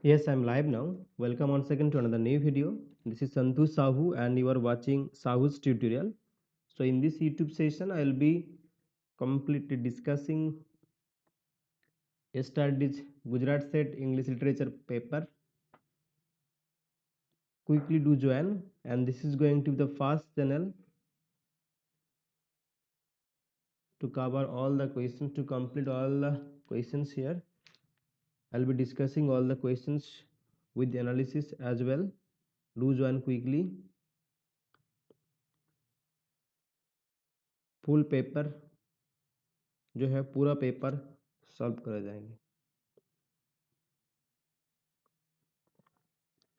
Yes, I'm live now. Welcome once again to another new video. This is Santhu Sahu and you are watching Sahu's tutorial. So in this YouTube session, I will be completely discussing yesterday's Gujarat State English Literature paper. Quickly do join, and this is going to be the first channel to cover all the questions, to complete all the questions here. I'll be discussing all the questions with the analysis as well. Do join quickly. Full paper जो है पूरा paper solve करे जाएंगे.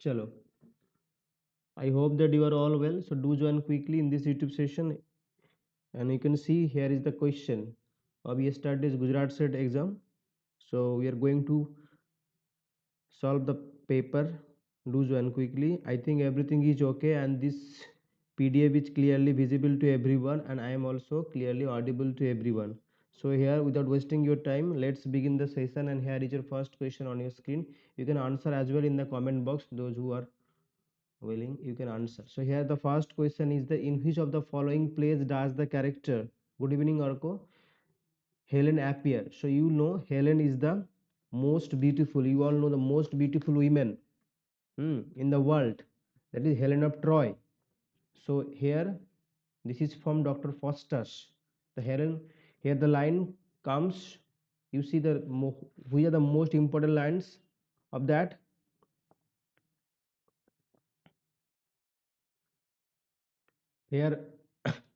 चलो, I hope that you are all well. So do join quickly in this YouTube session, and you can see here is the question of yesterday's Gujarat State exam. So we are going to solve the paper. Do join quickly. I think everything is okay, and this PDF is clearly visible to everyone, and I am also clearly audible to everyone. So here, without wasting your time, let's begin the session. And here is your first question on your screen. You can answer as well in the comment box. Those who are willing, you can answer. So here the first question is, the in which of the following plays does the character, good evening Arko, Helen appear? So you know Helen is the most beautiful, you all know the most beautiful women in the world, that is Helen of Troy. So here this is from Dr. Foster's. The Helen, here the line comes, you see the which are the most important lines of that. Here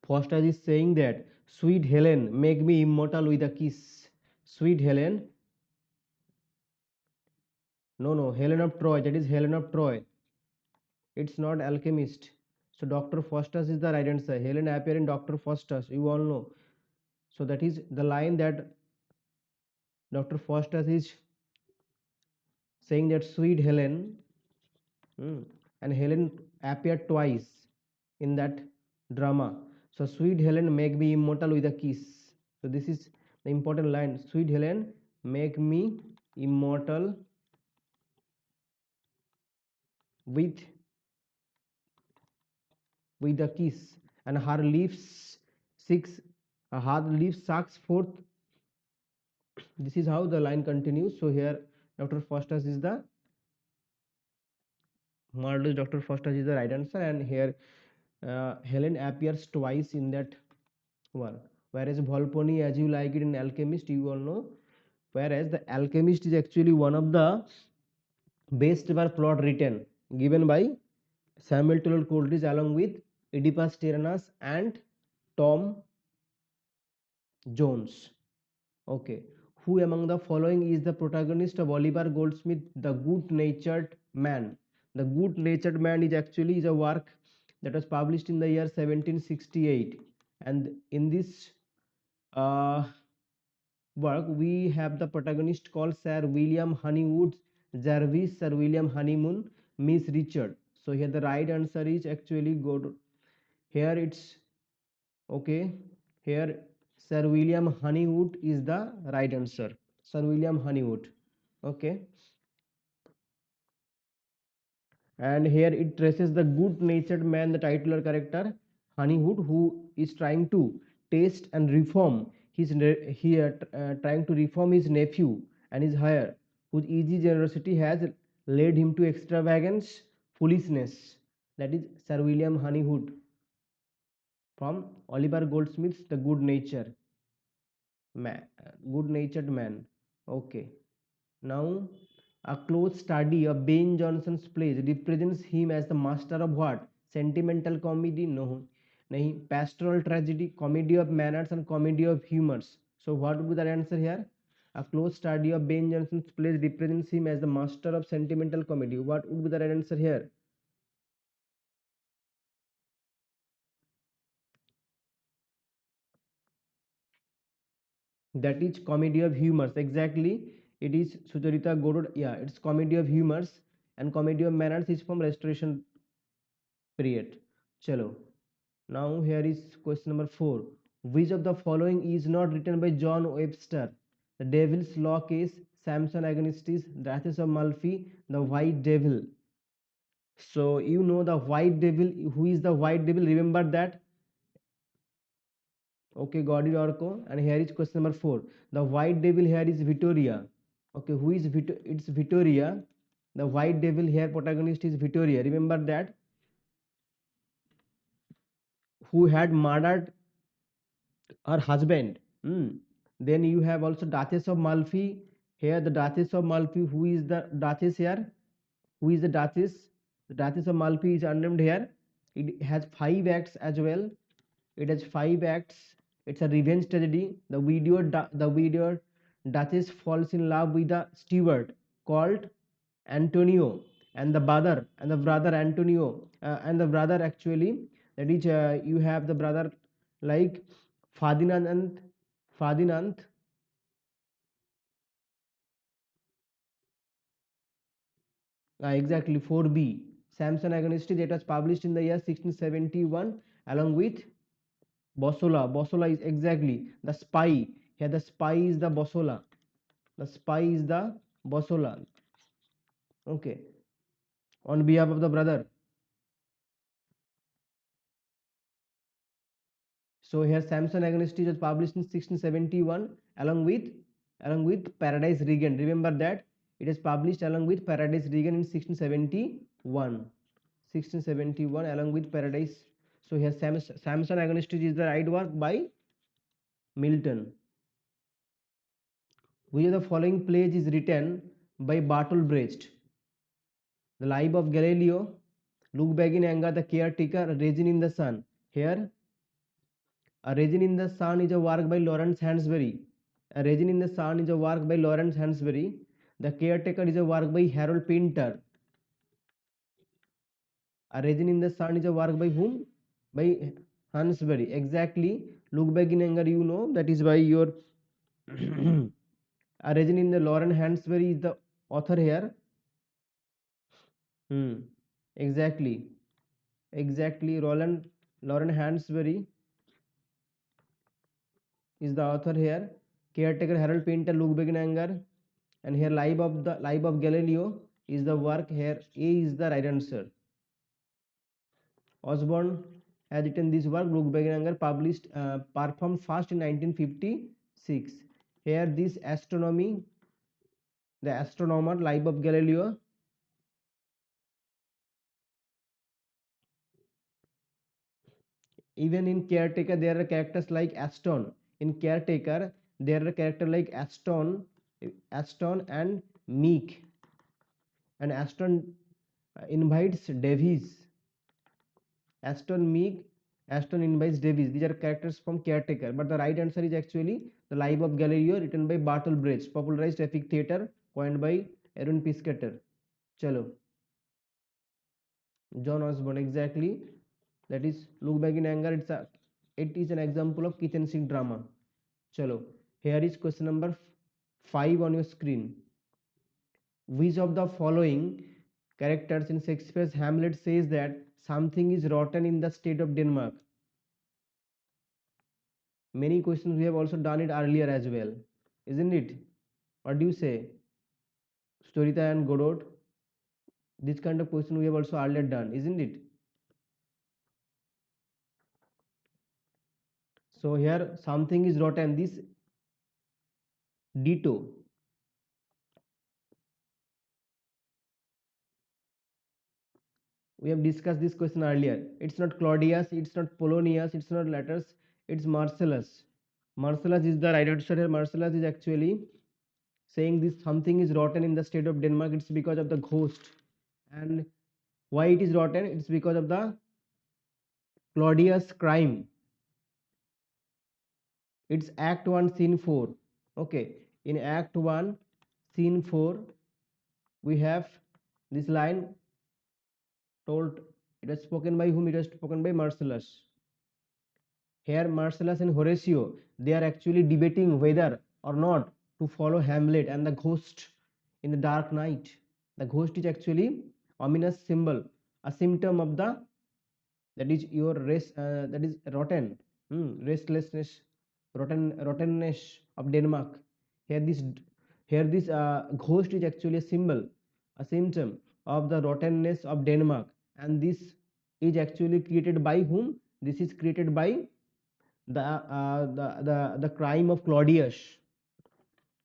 Foster is saying that sweet Helen, make me immortal with a kiss. Sweet Helen, no, Helen of Troy, that is Helen of Troy. It's not alchemist. So Dr. Faustus is the right answer. Helen appear in Dr. Faustus, you all know. So that is the line that Dr. Faustus is saying, that sweet Helen, and Helen appeared twice in that drama. So sweet Helen, make me immortal with a kiss. So this is the important line. Sweet Helen, make me immortal with a kiss, and her lips six her lips sucks forth. This is how the line continues. So here Dr. Faustus is the marvelous Dr. Faustus is the right answer, and here Helen appears twice in that work. Whereas Volpone, as you like it in Alchemist, you all know. Whereas the Alchemist is actually one of the best ever plot written, given by Samuel Taylor Coleridge along with Oedipus Tyrannus and Tom Jones. Okay. Who among the following is the protagonist of Oliver Goldsmith, The Good Natured Man? The Good Natured Man is actually a work that was published in the year 1768, and in this uh, work we have the protagonist called Sir William Honeywood Jervis, Sir William Honeymoon, Miss Richard. So here the right answer is actually good. Here it's okay. Here Sir William Honeywood is the right answer. Sir William Honeywood. Okay. And here it traces the good natured man, the titular character Honeywood, who is trying to taste and reform his trying to reform his nephew and his heir, whose easy generosity has led him to extravagance, foolishness. That is Sir William Honeywood from Oliver Goldsmith's The Good Nature Man, Good Natured Man. Okay. Now, a close study of Ben Jonson's plays represents him as the master of what? Sentimental comedy? No. Nahi. Pastoral tragedy, comedy of manners, and comedy of humors. So, what would be the answer here? A close study of Ben Jonson's plays represents him as the master of sentimental comedy. What would be the right answer here? That is comedy of humors. Exactly. It is Sucharita Godod. Yeah, it's comedy of humors, and comedy of manners is from Restoration period. Chalo. Now here is question number 4. Which of the following is not written by John Webster? The Devil's Law case, Samson against is Duchess of Malfi, the White Devil. So you know the White Devil. Who is the White Devil? Remember that. Okay, got it, Orko. And here is question number 4. The White Devil here is Victoria. Okay, who is it's Victoria. The White Devil here protagonist is Victoria. Remember that, who had murdered her husband. Then you have also Duchess of Malfi. Here the Duchess of Malfi. Who is the Duchess here? Who is the Duchess? The Duchess of Malfi is unnamed here. It has 5 acts as well. It has 5 acts. It's a revenge tragedy. The widow Duchess falls in love with a steward called Antonio, and the brother Antonio, and the brother actually, that is, you have the brother like Ferdinand. Exactly, 4B. Samson Agonistes, that was published in the year 1671 along with Bossola. Bossola is exactly the spy. Here the spy is the Bossola. The spy is the Bossola. Okay. On behalf of the brother. So here Samson Agonistes was published in 1671 along with Paradise Regan. Remember that it is published along with Paradise Regan in 1671. 1671 along with Paradise. So here Samson Agonistes is the right work by Milton. Which of the following plays is written by Bertolt Brecht? The Life of Galileo, Look Back in Anger, The Caretaker, Raisin in the Sun. Here, A Raisin in the Sun is a work by Lawrence Hansberry. A Raisin in the Sun is a work by Lawrence Hansberry. The Caretaker is a work by Harold Pinter. A Raisin in the Sun is a work by whom? By Hansberry. Exactly. Look Back in Anger, you know, that is by your A Raisin in the Lawrence Hansberry is the author here. Exactly. Exactly. Lauren Hansberry is the author here. Caretaker Harold Pinter, Look Back in Anger, and here Life of Galileo is the work here. A is the right answer. Osborne has written this work, Look Back in Anger, performed first in 1956. Here this the astronomer, Life of Galileo. Even in Caretaker, there are characters like Aston. In Caretaker, there are characters like Aston and Meek. And Aston invites Davies. Aston invites Davies. These are characters from Caretaker. But the right answer is actually The Life of Galileo, written by Bertolt Brecht, popularized epic theatre, coined by Aaron Piscator. Chalo. John Osborne, exactly. That is Look Back in Anger. It is an example of kitchen sink drama. Chalo. Here is question number 5 on your screen. Which of the following characters in Shakespeare's Hamlet says that something is rotten in the state of Denmark? Many questions we have also done it earlier as well, isn't it? What do you say, Storita and Godot? This kind of question we have also earlier done, isn't it? So here something is rotten. This ditto. We have discussed this question earlier. It's not Claudius, it's not Polonius, it's not Latus, it's Marcellus. Marcellus is the right answer here. Marcellus is actually saying this something is rotten in the state of Denmark. It's because of the ghost. And why it is rotten? It's because of the Claudius crime. It's Act 1, Scene 4. Okay, in Act 1, Scene 4, we have this line told. It was spoken by whom? It was spoken by Marcellus. Here Marcellus and Horatio, they are actually debating whether or not to follow Hamlet and the ghost in the dark night. The ghost is actually ominous symbol, a symptom of the, that is your that is rotten, restlessness, rottenness of Denmark. Here this Here this ghost is actually a symbol, a symptom of the rottenness of Denmark, and this is actually created by whom? This is created by the crime of Claudius.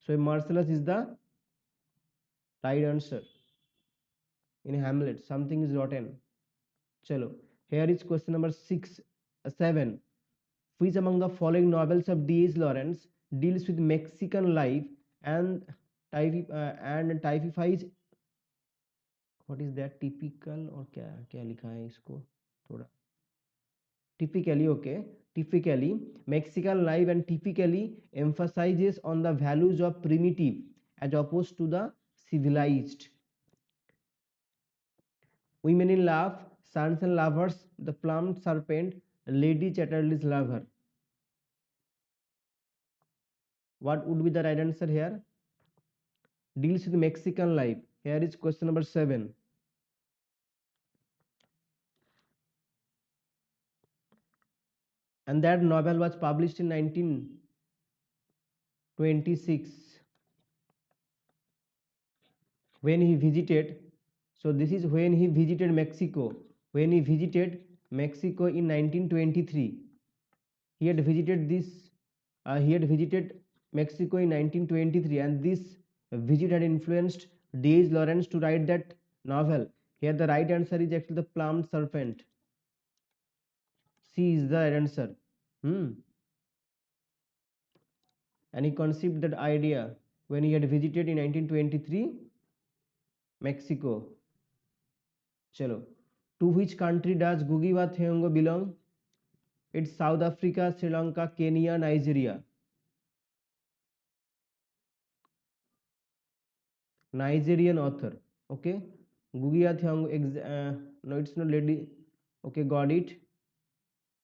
So Marcellus is the right answer. In Hamlet, something is rotten. Chalo. Here is question number 7. Which among the following novels of D.H. Lawrence deals with Mexican life and typifies, what is that, typical और क्या क्या लिखा है इसको थोड़ा, typically, okay, typically Mexican life and typically emphasizes on the values of primitive as opposed to the civilized. Women in Love, Sons and Lovers, The Plumed Serpent, Lady Chatterley's Lover. What would be the right answer here? Deals with Mexican life. Here is question number 7. And that novel was published in 1926 when he visited. So this is when he visited Mexico. When he visited Mexico in 1923. He had visited Mexico in 1923, and this visit had influenced D.H. Lawrence to write that novel. Here the right answer is actually The Plumed Serpent. C is the right answer. And he conceived that idea when he had visited in 1923 Mexico. Chalo. To which country does Ngugi wa Thiong'o belong? It's South Africa, Sri Lanka, Kenya, Nigeria. Nigerian author. Okay. Ngugi wa Thiong'o, no, it's not lady. Okay, got it.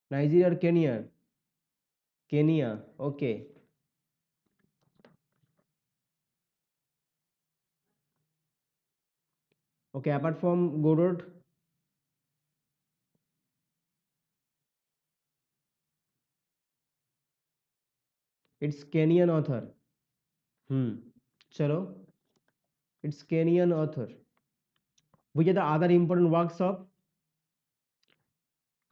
Nigeria or Kenya? Kenya. Okay. Okay, apart from Godot, it's Kenyan author. Chalo. It's Kenyan author. Which are the other important works of?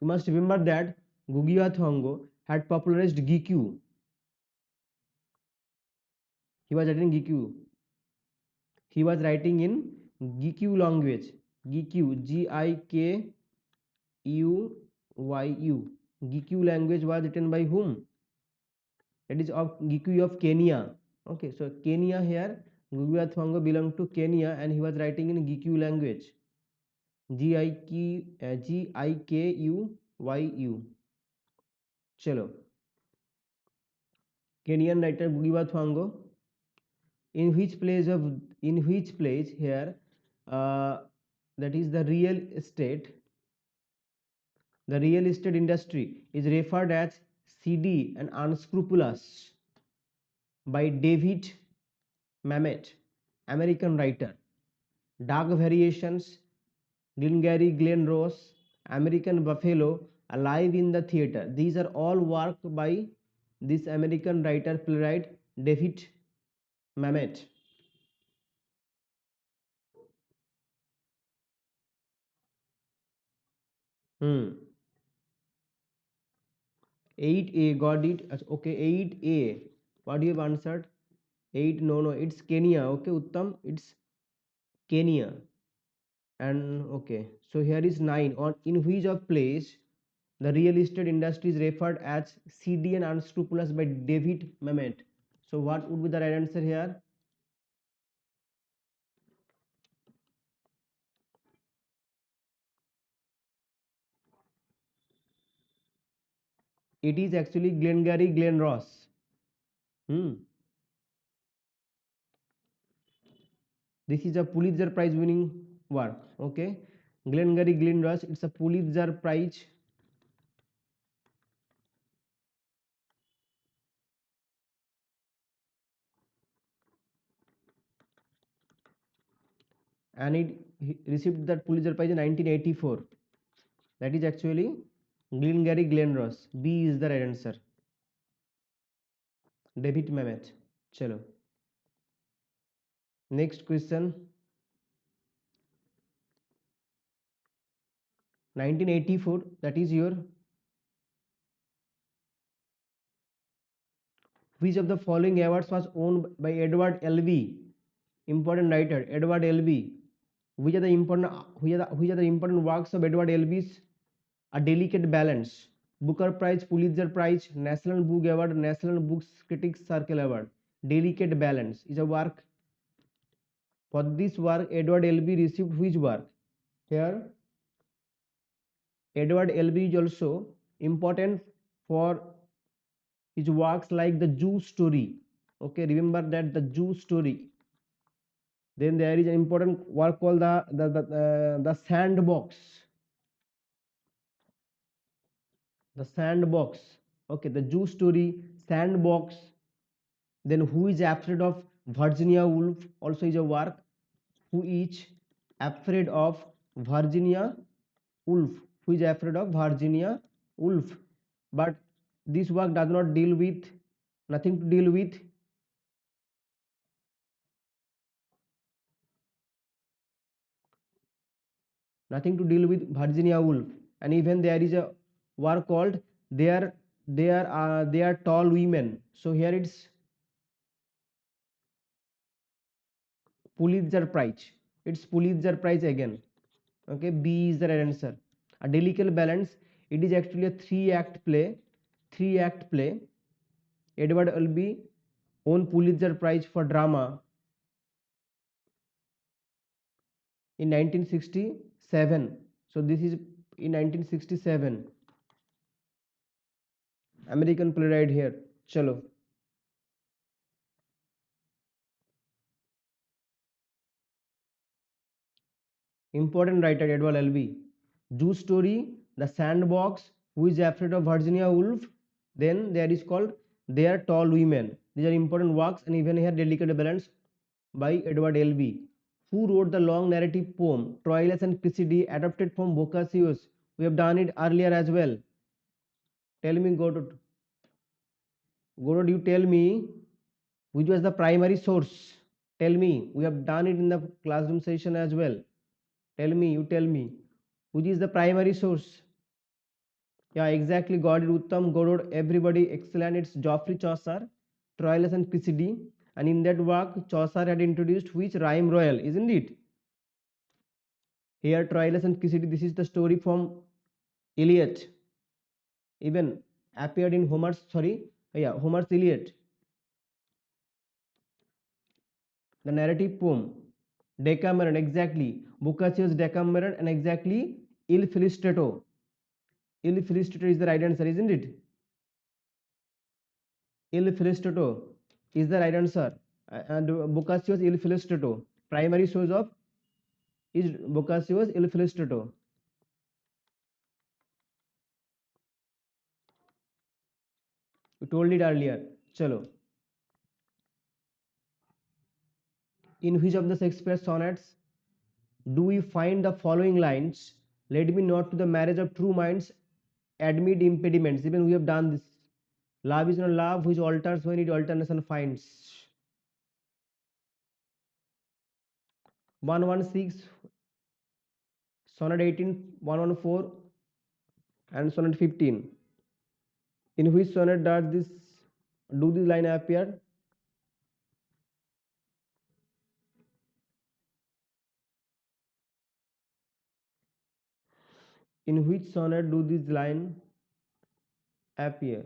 You must remember that Ngugi wa Thiong'o had popularized Gikyu. He was writing Gikyu. He was writing in Gikyu language. Gikyu, Gikyu. Gikyu language was written by whom? It is of Gikyu of Kenya. Okay, so Kenya here, Ngugi wa Thiong'o belonged to Kenya and he was writing in Gikyu language. Gikyu. Chalo. Kenyan writer Ngugi wa Thiong'o. In which place here, that is the real estate industry is referred as seedy and unscrupulous by David Mamet, American writer. Dark Variations, Glengarry Glen Ross, American Buffalo, Alive in the Theatre. These are all work by this American writer playwright David Mamet. 8A, got it. Okay, 8A. What you have answered? 8, no, it's Kenya. Okay, Uttam, it's Kenya. And okay, so here is 9. On in which of place the real estate industry is referred as seedy and unscrupulous by David Mamet. So what would be the right answer here? It is actually Glengarry Glen Ross. This is a Pulitzer Prize winning work. Okay, Glengarry Glen Ross, it's a Pulitzer Prize. And he received that Pulitzer Prize in 1984. That is actually Glengarry Glen Ross. B is the right answer. David Mamet. Chalo. Next question. 1984, that is your, which of the following awards was owned by Edward L.B.? Important writer, Edward L.B. Which are the important works of Edward L.B.'s? A Delicate Balance, Booker Prize, Pulitzer Prize, National Book Award, National Books Critics Circle Award. Delicate Balance is a work. For this work, Edward L.B. received which work? Here, Edward L.B. is also important for his works like the Jew Story. Okay, remember that, the Jew Story. Then there is an important work called the Sandbox. The Sandbox. Okay, the Jew Story, Sandbox. Then Who is Afraid of Virginia Woolf also is a work. Who is Afraid of Virginia Woolf? Who is Afraid of Virginia Woolf? But this work does not deal with, nothing to deal with Virginia Woolf. And even there is a work called they are tall women. So here it's Pulitzer Prize. It's Pulitzer Prize again. Okay, B is the right answer. A Delicate Balance, it is actually a three-act play. Three-act play. Edward Albee won Pulitzer Prize for drama in 1967. So this is in 1967. American playwright here. Chalo. Important writer Edward Albee. Jew Story, The Sandbox, Who is Afraid of Virginia Woolf. Then there is called They Are Tall Women. These are important works, and even here Delicate Balance by Edward Albee. Who wrote the long narrative poem Troilus and Cressida, adapted from Boccaccio's? We have done it earlier as well. Tell me, Goro, you tell me which was the primary source. Tell me, we have done it in the classroom session as well. Tell me, you tell me, which is the primary source? Yeah, exactly, got it, Uttam, Godod, everybody, excellent. It's Geoffrey Chaucer, Troilus and Cressida. And in that work, Chaucer had introduced which rhyme royal, isn't it? Here, Troilus and Cressida, this is the story from Iliad, even appeared in Homer's Iliad. The narrative poem, Decameron, exactly, Boccaccio's Decameron, and exactly Il Filistretto. Il Filistretto is the right answer, isn't it? Il Filistretto is the right answer. And Boccaccio's Il Filistretto. Primary source of is Boccaccio's Il Filistretto. You told it earlier. Chalo. In which of the Shakespeare sonnets do we find the following lines? Let me not to the marriage of true minds admit impediments. Even we have done this. Love is not love which alters when it alternation finds. 116, sonnet 18, 114, and sonnet 15. In which sonnet does this line appear? In which sonnet do this line appear?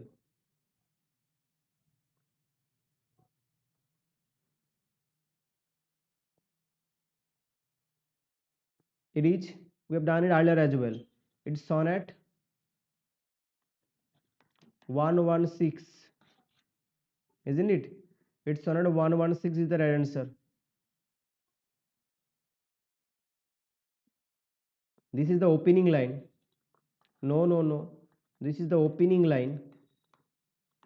It is, we have done it earlier as well. It's sonnet 116, isn't it? It's sonnet 116 is the right answer. This is the opening line. No, no, no. This is the opening line.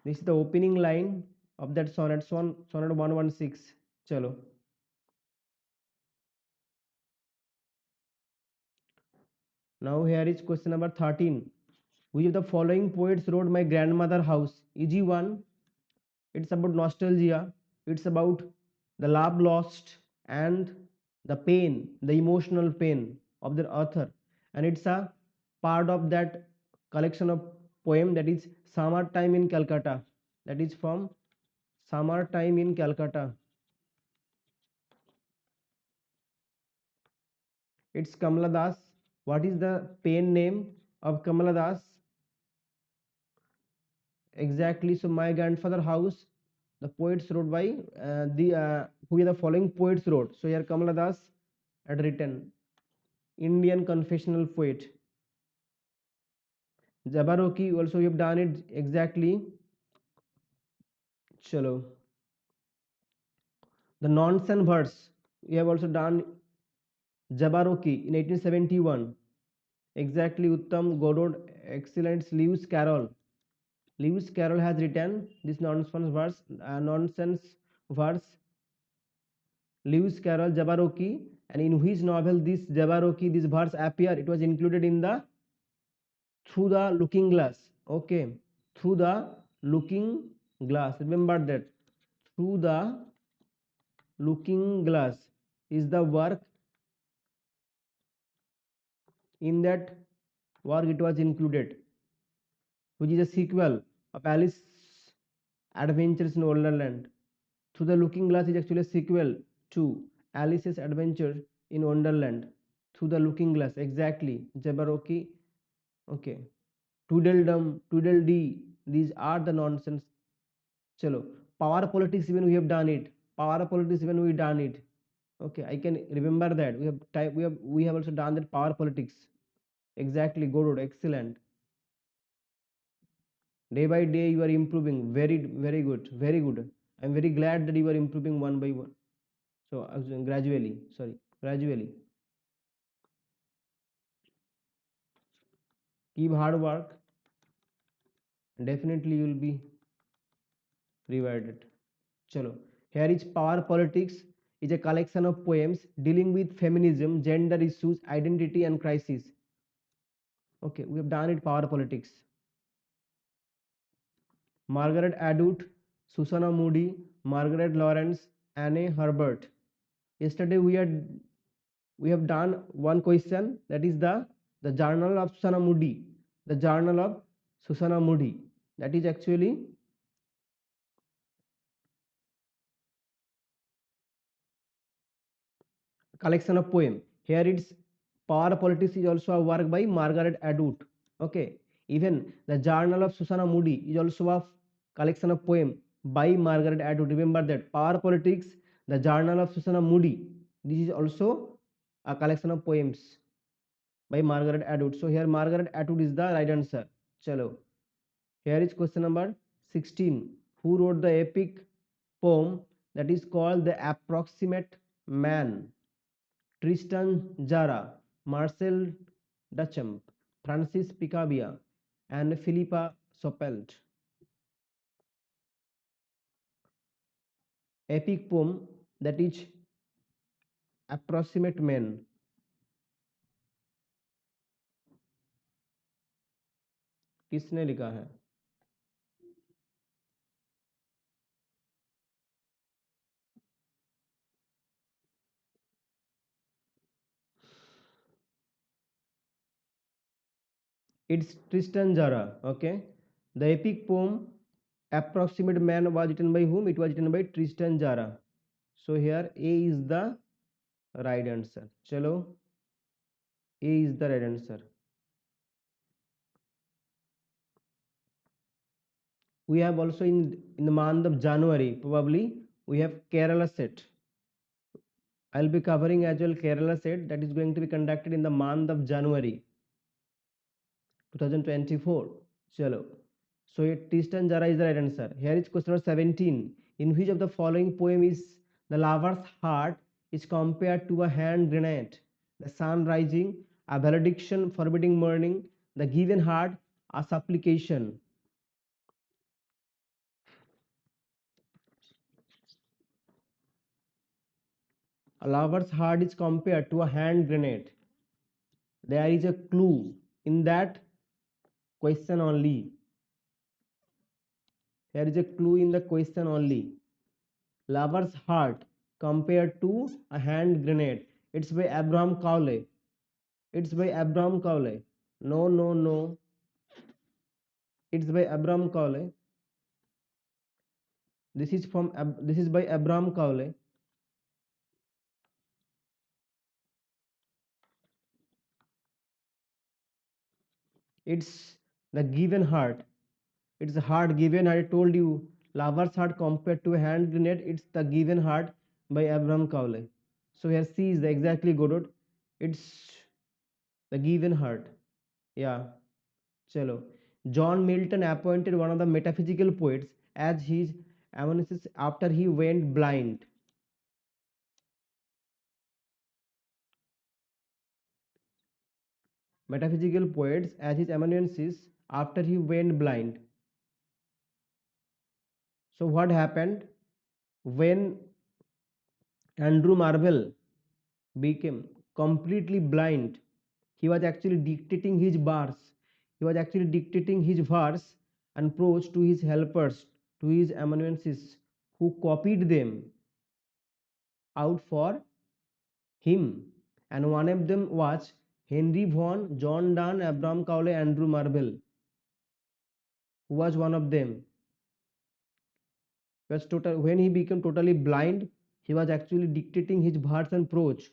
This is the opening line of that sonnet, sonnet 116. Chalo. Now here is question number 13. Which of the following poets wrote My Grandmother House? Easy one. It's about nostalgia. It's about the love lost. and the pain, the emotional pain of the author, and it's a part of that collection of poem, that is Summertime in Calcutta, that is from Summertime in Calcutta. It's Kamala Das. What is the pen name of Kamala Das? Exactly. So My Grandfather House, the poets wrote by the who are the following poets wrote. So here Kamala Das had written, Indian confessional poet. Jabberwocky also we have done it exactly. Chalo. The nonsense verse we have also done Jabberwocky in 1871. Exactly. Uttam Godod, excellent. Lewis Carroll. Lewis Carroll has written this nonsense verse. Lewis Carroll Jabberwocky, and in which novel this Jabberwocky, this verse appear? It was included in the Through the Looking Glass. Okay, Through the Looking Glass. Remember that. Through the Looking Glass is the work. In that work, it was included, which is a sequel of Alice Adventures in Wonderland. Through the Looking Glass is actually a sequel to Alice's Adventure in Wonderland. Through the Looking Glass, exactly. Jabberwocky. Okay. Tweedledum, Tweedledee. These are the nonsense. Chalo. Power politics, even we have done it. Power politics, even we done it. Okay, I can remember that. We have also done that power politics. Exactly. Good. Excellent. Day by day you are improving. Very good. Very good. I'm very glad that you are improving one by one. So gradually. Sorry. Gradually. Keep hard work. Definitely you will be rewarded. Chalo. Here is Power Politics is a collection of poems dealing with feminism, gender issues, identity and crisis. Okay, we have done it. Power Politics. Margaret Atwood, Susanna Moody, Margaret Lawrence, Anne Herbert. Yesterday we have done one question, that is the journal of Susanna Moody. The journal of Susanna Moody. That is actually collection of poem. Here it's Power Politics is also a work by Margaret Atwood. Okay, even the Journal of Susanna Moody is also a collection of poem by Margaret Atwood. Remember that Power Politics, the Journal of Susanna Moody. This is also a collection of poems by Margaret Atwood. So here Margaret Atwood is the right answer. Chalo. Here is question number 16. Who wrote the epic poem that is called The Approximate Man? Tristan Jara, Marcel Duchamp, Francis Picabia, and Philippa Soppelt. Epic poem that is Approximate Man. किसने लिखा है? It's Tristan Jara. Okay. The epic poem Approximate Man was written by whom? It was written by Tristan Jara. So here A is the right answer. Chalo. A is the right answer. We have also in the month of January, probably we have Kerala set. I'll be covering as well Kerala set, that is going to be conducted in the month of January 2024. Chalo. So Tristan Jara is the right answer. Here is question number 17. In which of the following poem is the lover's heart is compared to a hand grenade? The sun rising, a valediction forbidding morning, the given heart, a supplication. A lover's heart is compared to a hand grenade. There is a clue in that question only. There is a clue in the question only. Lover's heart compared to a hand grenade? It's by Abraham Cowley. It's by Abraham Cowley. No, no, no. It's by Abraham Cowley. This is by Abraham Cowley. It's the given heart. It's the heart given. I told you, lover's heart compared to a hand grenade. It's the given heart by Abraham Cowley. So here C is the exactly good. It's the given heart. Yeah. Chalo. John Milton appointed one of the metaphysical poets as his amanuensis after he went blind. Metaphysical poets as his amanuensis after he went blind. So what happened when Andrew Marvell became completely blind? He was actually dictating his bars. He was actually dictating his verse and prose to his helpers, to his amanuenses, who copied them out for him. And one of them was Henry Vaughan, John Donne, Abraham Cowley, Andrew Marvell, who was one of them. Was total, when he became totally blind, he was actually dictating his verse and prose.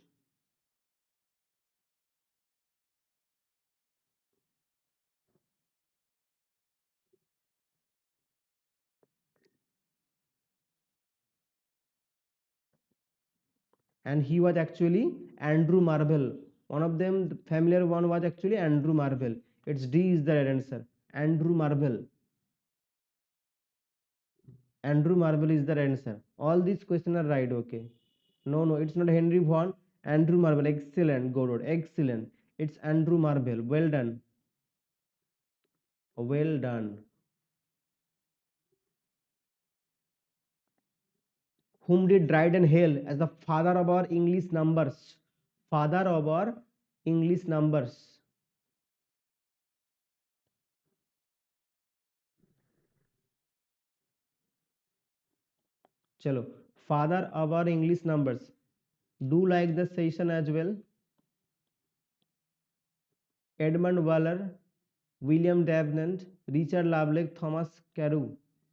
And he was actually Andrew Marvell. One of them, the familiar one, was actually Andrew Marvell. It's D is the right answer. Andrew Marvell. Andrew Marvell is the right answer. All these questions are right. Okay. No, no, it's not Henry Vaughan. Andrew Marvell. Excellent. Go road. Excellent. It's Andrew Marvell. Well done. Well done. Whom did Dryden hail as the father of our English numbers? Father of our English numbers. Chalo. Father of our English numbers. Do like the session as well. Edmund Waller, William Davenant, Richard Lovelace, Thomas Carew,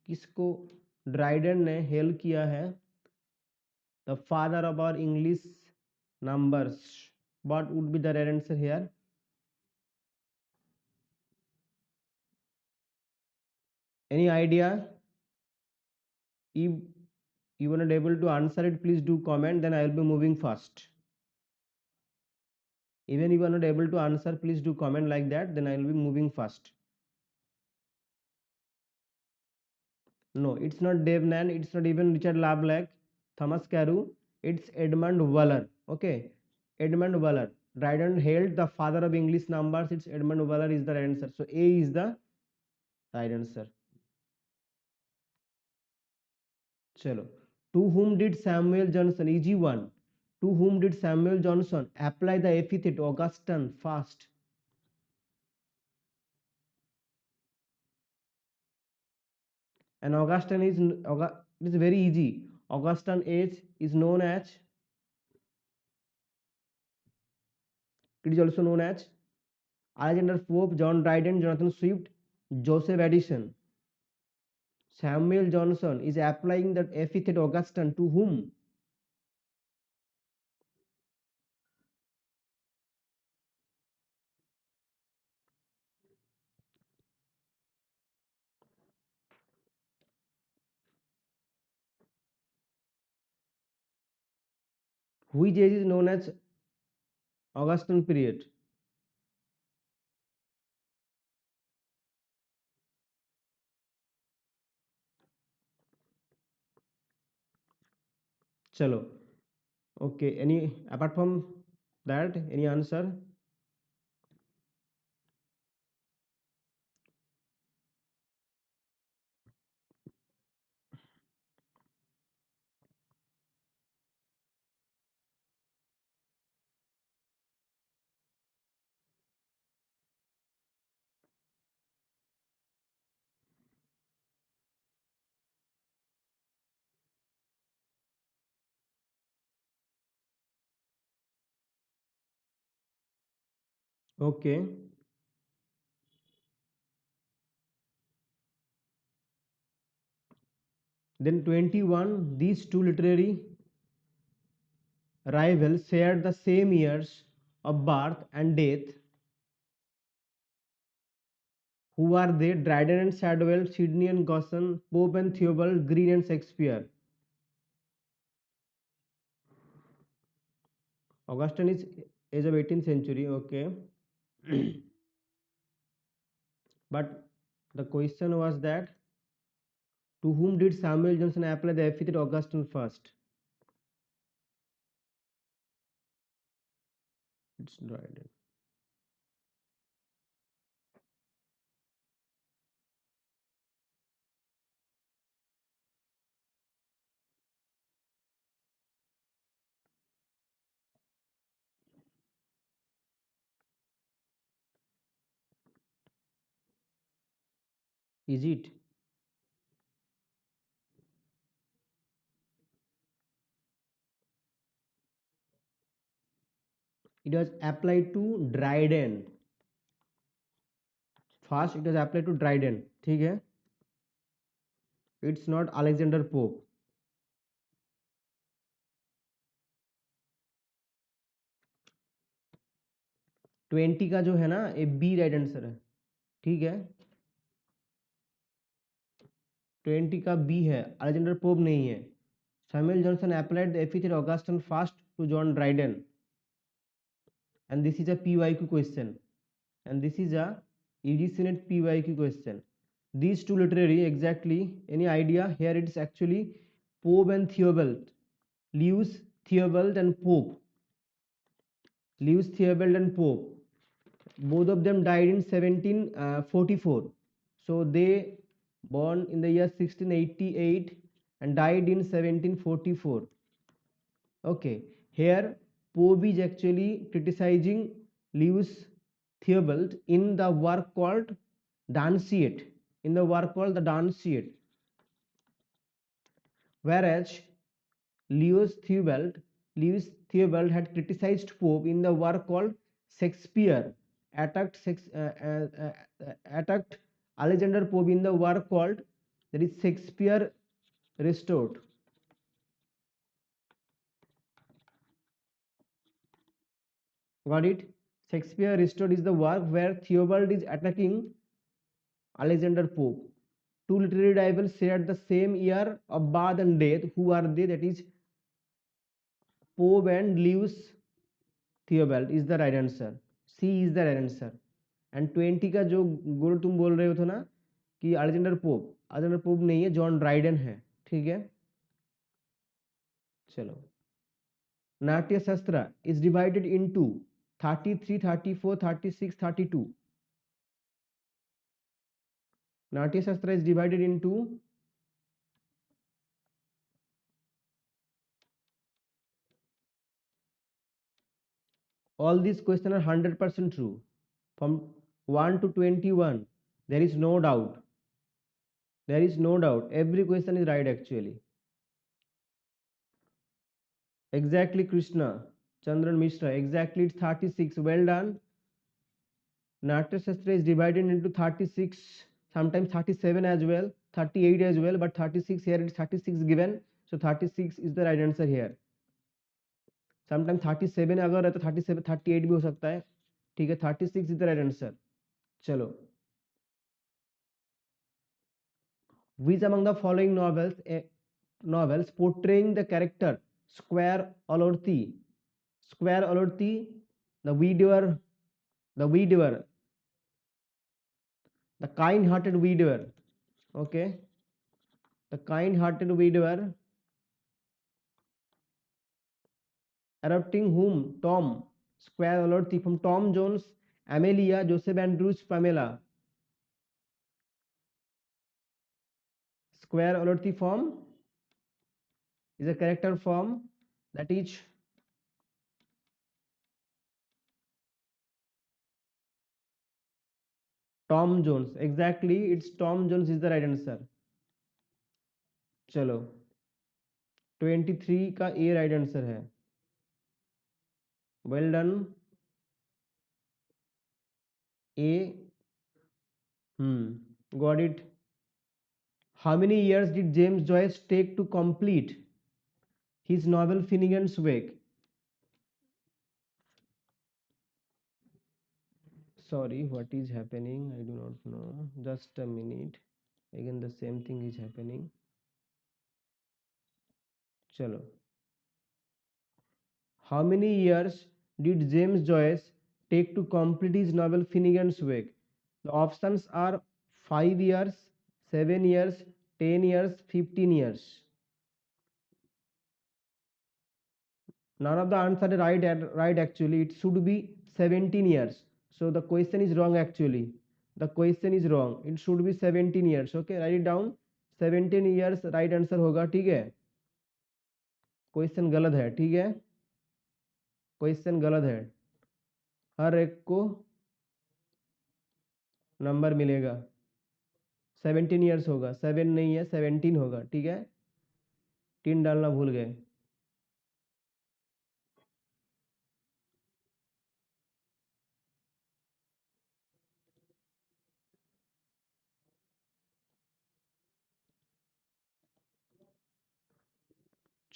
किसको Dryden ने hail किया है? The father of our English numbers. What would be the right answer here? Any idea? If you are not able to answer it, please do comment, then I will be moving fast. Even if you are not able to answer, please do comment like that, then I will be moving fast. No, it's not Dave Nan, it's not even Richard Lablack, Thomas Carew, it's Edmund Waller. Okay, Edmund Waller. Dryden hailed the father of English numbers, it's Edmund Waller is the right answer. So A is the right answer. Chalo. To whom did Samuel Johnson, easy one, to whom did Samuel Johnson apply the epithet Augustan fast? And Augustan is, it is very easy. Augustan age is known as, it is also known as Alexander Pope, John Dryden, Jonathan Swift, Joseph Addison. Samuel Johnson is applying that epithet Augustan to whom? Which age is known as Augustan period? Chalo. Okay, any apart from that, any answer? Okay. Then 21, these two literary rivals shared the same years of birth and death. Who are they? Dryden and Shadwell, Sidney and Gosson, Pope and Theobald, Green and Shakespeare. Augustine is age of 18th century, okay. But the question was that to whom did Samuel Johnson apply the epithet Augustine first? It's Dryden. Is it? It was applied to Dryden. First, it was applied to Dryden. ठीक है? It's not Alexander Pope. 20 का जो है ना ये B right answer है. ठीक है, 20 का बी है, अलेक्जेंडर पोप नहीं है. Samuel Johnson applied the epithet Augustine first to John Dryden, and this is a PYQ question, and this is a ED PYQ question. These two literary, exactly, any idea? Here it's actually Pope and Theobald, Lewis Theobald and Pope. Lewis Theobald and Pope. Both of them died in 1744. So they born in the year 1688 and died in 1744. Okay, here Pope is actually criticizing Lewis Theobald in the work called Danciate. In the work called the Danciate, whereas Lewis Theobald had criticized Pope in the work called Shakespeare, attacked Alexander Pope in the work called, that is, Shakespeare Restored. Got it? Shakespeare Restored is the work where Theobald is attacking Alexander Pope. Two literary rivals shared the same year of birth and death. Who are they? That is Pope and Lewis Theobald is the right answer. C is the right answer. And 20 का जो गोल तुम बोल रहे हो थे ना कि Alexander pope नहीं है, जॉन ड्राइडन है. ठीक है, चलो. नाट्य शास्त्र इज डिवाइडेड इनटू 33, 34, 36, 32. नाट्य शास्त्र is divided into, all these questions are 100% true. From 1 to 21, there is no doubt. There is no doubt. Every question is right actually. Exactly, Krishna Chandran Mishra. Exactly, it's 36. Well done. Natya Shastra is divided into 36, sometimes 37 as well, 38 as well, but 36 here, it's 36 given, so 36 is the right answer here. Sometimes 37 अगर है तो 37 38 भी हो सकता है. ठीक है, 36 is the right answer. चलो. Which among the following novels portraying the character Square Olorthi? Square Olorthi, the widower, the widower, the kind-hearted widower. Okay, the kind-hearted widower, adopting whom? Tom. Square Olorthi from Tom Jones, Amelia, Joseph Andrews, Pamela. Square Olorthi form is a character form, that is Tom Jones. Exactly, it's Tom Jones is the right answer. चलो, 23 का ए right answer है. Well done. A. Got it. How many years did James Joyce take to complete his novel Finnegan's Wake? Sorry, what is happening? I do not know. Just a minute. Again, the same thing is happening. Chalo. How many years did James Joyce take to complete his novel Finnegan's Wake? The options are 5 years, 7 years, 10 years, 15 years. None of the answer is right actually. It should be 17 years. So the question is wrong actually. The question is wrong. It should be 17 years. Okay, write it down. 17 years right answer होगा. ठीक है, question गलत है. ठीक है, question गलत है. हर एक को नंबर मिलेगा. 17 ईयर्स होगा, 7 नहीं है, 17 होगा. ठीक है, 3 डालना भूल गए.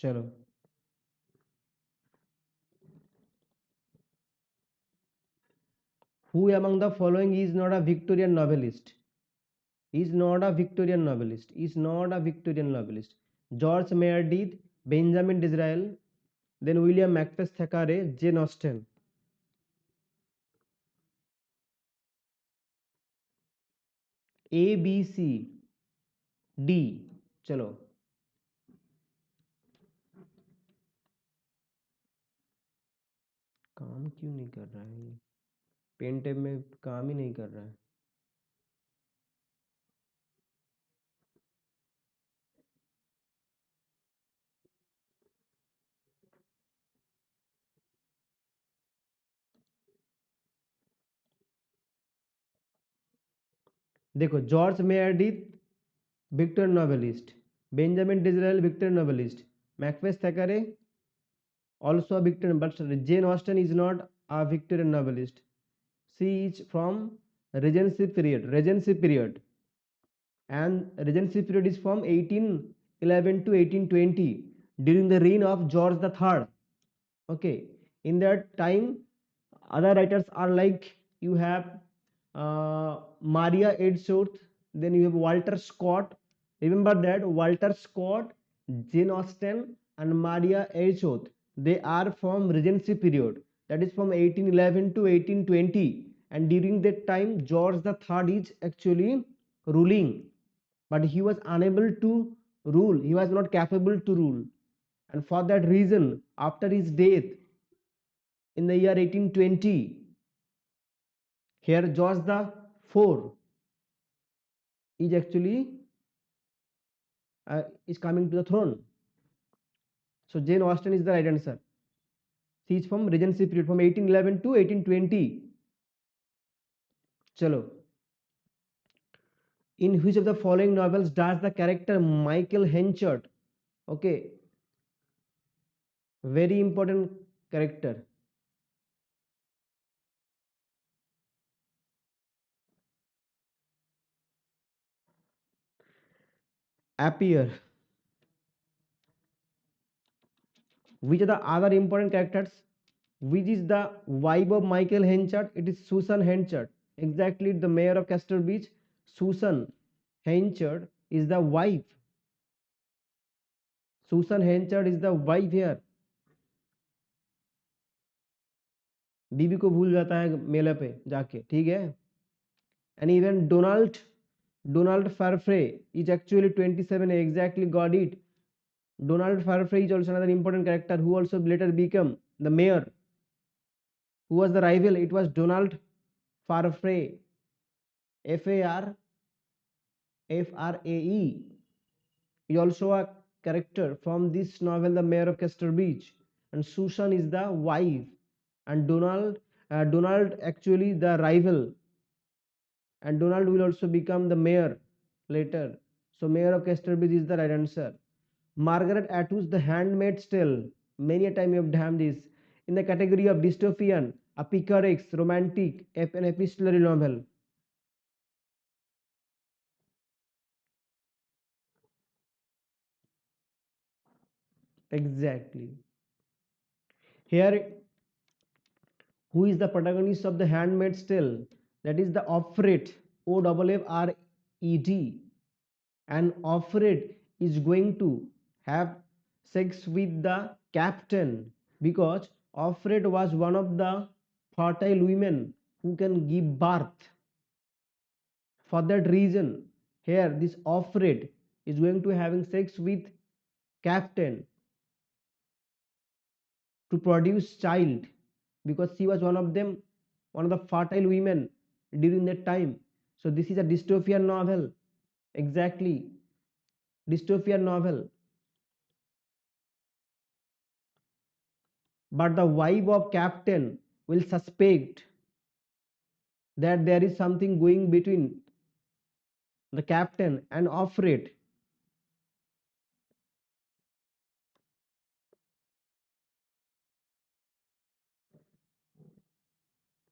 चलो, who among the following is not a Victorian novelist? Is not a Victorian novelist. Is not a Victorian novelist. George Meredith, Benjamin Disraeli, then William Makepeace Thackeray, Jane Austen. A, B, C, D. चलो, काम क्यों नहीं कर रहा है? Pen tab में काम ही नहीं कर रहा है. देखो, George Meredith Victorian novelist, Benjamin Disraeli Victorian novelist, Makepeace Thackeray also a Victorian, but Jane Austen is not a Victorian novelist. She is from Regency period. Regency period, and Regency period is from 1811 to 1820 during the reign of George the Third. Okay, in that time, other writers are like, you have Maria Edgeworth, then you have Walter Scott. Remember that Walter Scott, Jane Austen, and Maria Edgeworth, they are from Regency period, that is from 1811 to 1820, and during that time George the Third is actually ruling, but he was unable to rule. He was not capable to rule, and for that reason, after his death in the year 1820, here George the Fourth is actually is coming to the throne. So Jane Austen is the right answer. She is from Regency period, from 1811 to 1820. Chalo. In which of the following novels does the character Michael Henchard, okay, very important character, appear? Which are the other important characters? Which is the wife of Michael Henchard? It is Susan Henchard. Exactly, the mayor of Castor Beach. Susan Henchard is the wife. Susan Henchard is the wife here. बीबी को भूल जाता है मेले पे जाके. ठीक है, and even Donald Farfrae is actually 27. Exactly, got it. Donald Farfrae is also another important character who also later became the mayor. Who was the rival? It was Donald Farfrae, Farfrae. Is also a character from this novel, The Mayor of Castor Beach, and Susan is the wife, and Donald actually the rival, and Donald will also become the mayor later. So Mayor of Castor Beach is the right answer. Margaret Atwood's The Handmaid's Tale. Many a time you have damned this. In the category of dystopian, A picaresque, romantic, an epistolary novel. Exactly. Here, who is the protagonist of The Handmaid's Tale? That is the Offred, Offred. And Offred is going to have sex with the captain because Offred was one of the fertile women who can give birth. For that reason, here this Offred is going to having sex with captain to produce child because she was one of them, one of the fertile women during that time. So this is a dystopian novel. Exactly, dystopian novel. But the wife of captain will suspect that there is something going between the captain and Offred,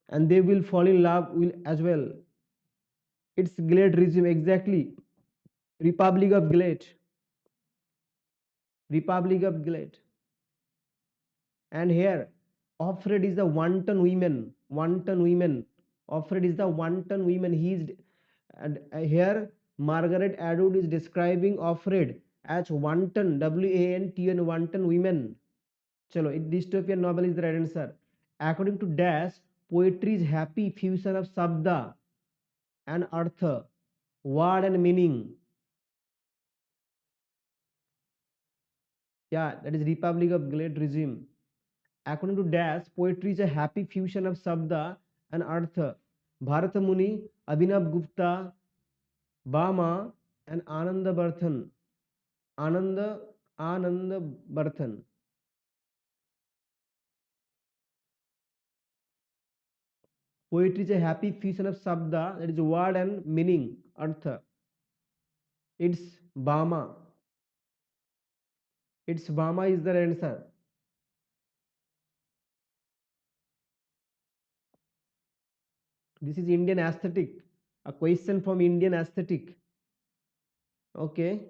and they will fall in love will as well. It's Glade regime, exactly. Republic of Glade. Republic of Glade. And here, Offred is the wanton women. Wanton women. Offred is the wanton women. He is, and here Margaret Atwood is describing Offred as wanton, WANTN, wanton women. Chalo, dystopian novel is the right answer. According to Dash, poetry is happy fusion of sabda and artha, word and meaning. Yeah, that is Republic of Glade regime. According to Dash, poetry is a happy fusion of sabda and artha. Bharata Muni, Abhinav Gupta, Bama, and Ananda Barthan. Ananda Barthan. Poetry is a happy fusion of sabda, that is word and meaning, artha. It's Bama. It's Bama is the answer. This is Indian aesthetic. A question from Indian aesthetic. Okay.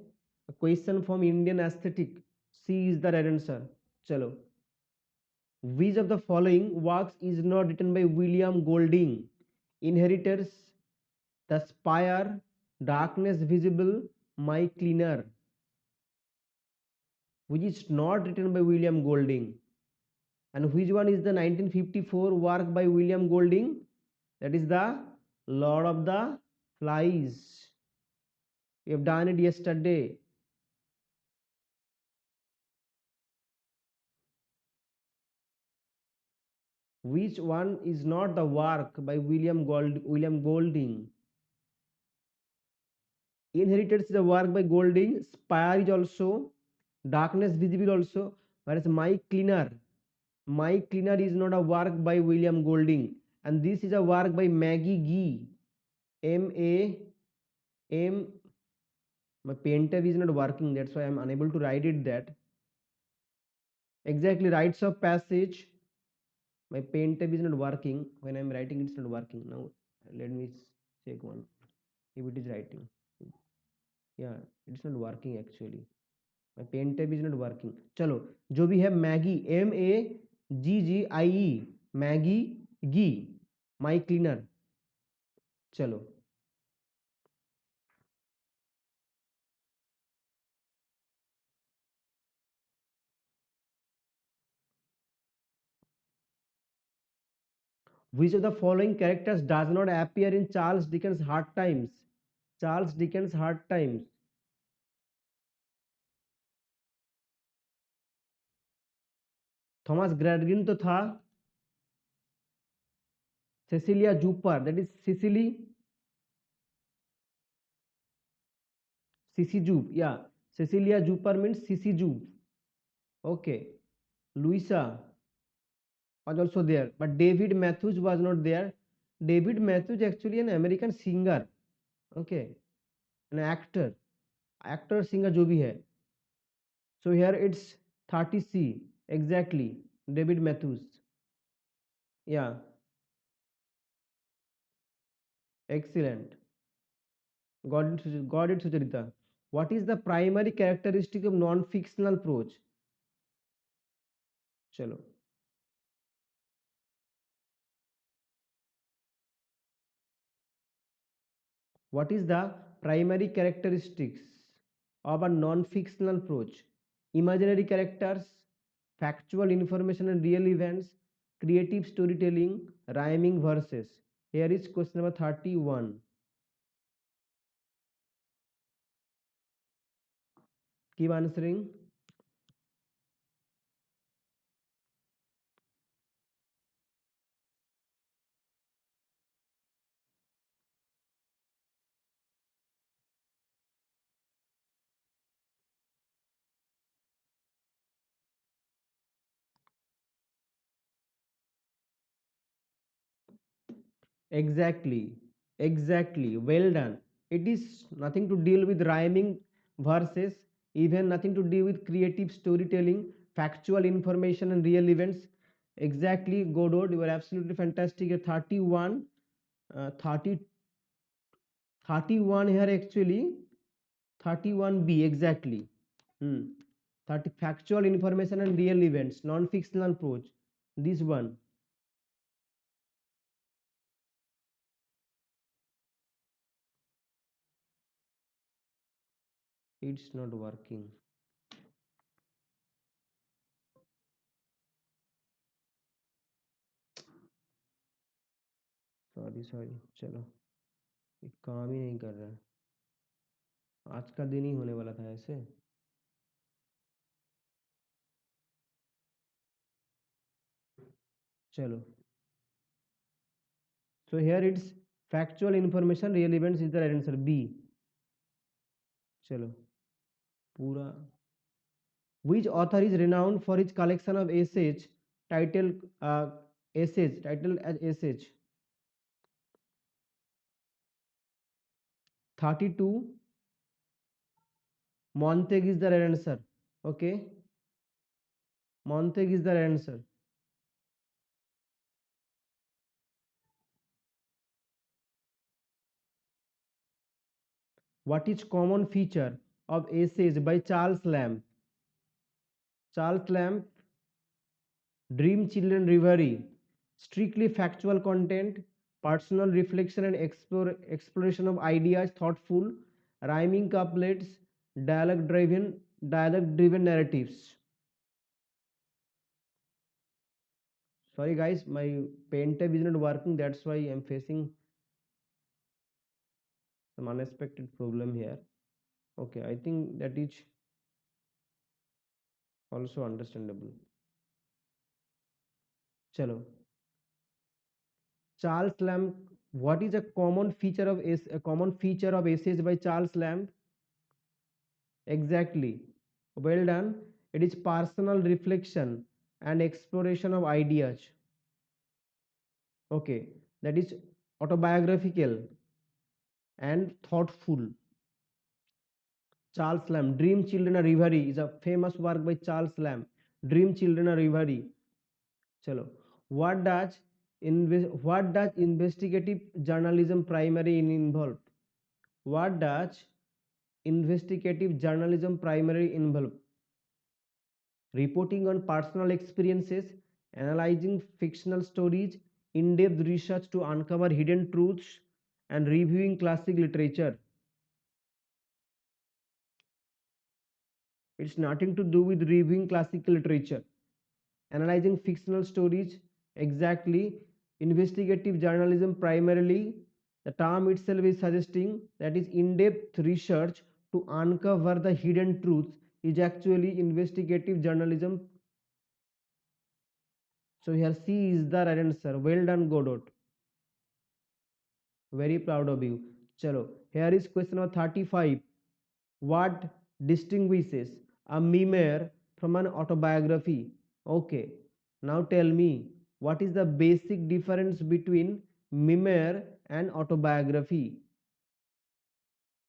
A question from Indian aesthetic. C is the right answer. Chalo. Which of the following works is not written by William Golding? Inheritors, The Spire, Darkness Visible, My Cleaner. Which is not written by William Golding? And which one is the 1954 work by William Golding? That is the Lord of the Flies. We have done it yesterday. Which one is not the work by William Golding? Inheritance is a work by Golding. Spire is also. Darkness Visible also. Whereas My Cleaner is not a work by William Golding. And this is a work by Maggie Gee. M-A-M. My pen tab is not working. That's why I am unable to write it that. Exactly, rites of passage. My pen tab is not working. When I am writing, it's not working. Now, let me check one. If it is writing. Yeah, it's not working actually. My pen tab is not working. Chalo, जो भी है Maggie, Maggie, Maggie Gee, My Cleaner. चलो, which of the following characters does not appear in Charles Dickens' Hard Times? Charles Dickens' Hard Times. Thomas Gradgrind तो था. Cecilia Juper, that is Sissy Jupe. Yeah, Cecilia Juper means Sissy Jupe. Okay, Louisa was also there, but David Matthews was not there. David Matthews actually an American singer. Okay, an actor singer जो भी है. So here it's 30C exactly. David Matthews. Yeah. Excellent. Got it, Sucharita. What is the primary characteristic of non-fictional prose? Chalo. What is the primary characteristics of a non-fictional prose? Imaginary characters, factual information and real events, creative storytelling, rhyming verses. Here is question number 31. Keep answering. Exactly, exactly. Well done. It is nothing to deal with rhyming verses, even nothing to do with creative storytelling, factual information, and real events. Exactly, Godot, you are absolutely fantastic. 31, 30, 31 here actually, 31B exactly. Hmm. 30 factual information and real events, non-fictional approach. This one, it's not working. Sorry sorry चलो ये काम ही नहीं कर रहा है आज का दिन ही होने वाला था ऐसे चलो so here it's factual information real events is the right answer B चलो पूरा which author is renowned for his collection of essays titled essays titled as essays 32 Montag is the right answer okay Montag is the right answer what is common feature of essays by Charles Lamb Dream Children Reverie, strictly factual content, personal reflection and exploration of ideas, thoughtful, rhyming couplets, dialogue driven narratives. Sorry guys, my pen tab is not working, that's why I'm facing some unexpected problem here. Okay, I think that is also understandable. Chalo. Charles Lamb, what is a common feature of essays by Charles Lamb? Exactly. Well done. It is personal reflection and exploration of ideas. Okay. That is autobiographical and thoughtful. Charles Lamb, Dream Children a Reverie is a famous work by Charles Lamb. Dream Children a Reverie. Chalo. What does investigative journalism primary involve? What does investigative journalism primarily involve? Reporting on personal experiences, analyzing fictional stories, in depth research to uncover hidden truths, and reviewing classic literature. It's nothing to do with reviewing classical literature. Analyzing fictional stories, exactly. Investigative journalism, primarily, the term itself is suggesting that is in depth research to uncover the hidden truths is actually investigative journalism. So here C is the right answer. Well done, Godot. Very proud of you. Chalo. Here is question number 35. What distinguishes a memoir from an autobiography? Okay. Now tell me, what is the basic difference between memoir and autobiography?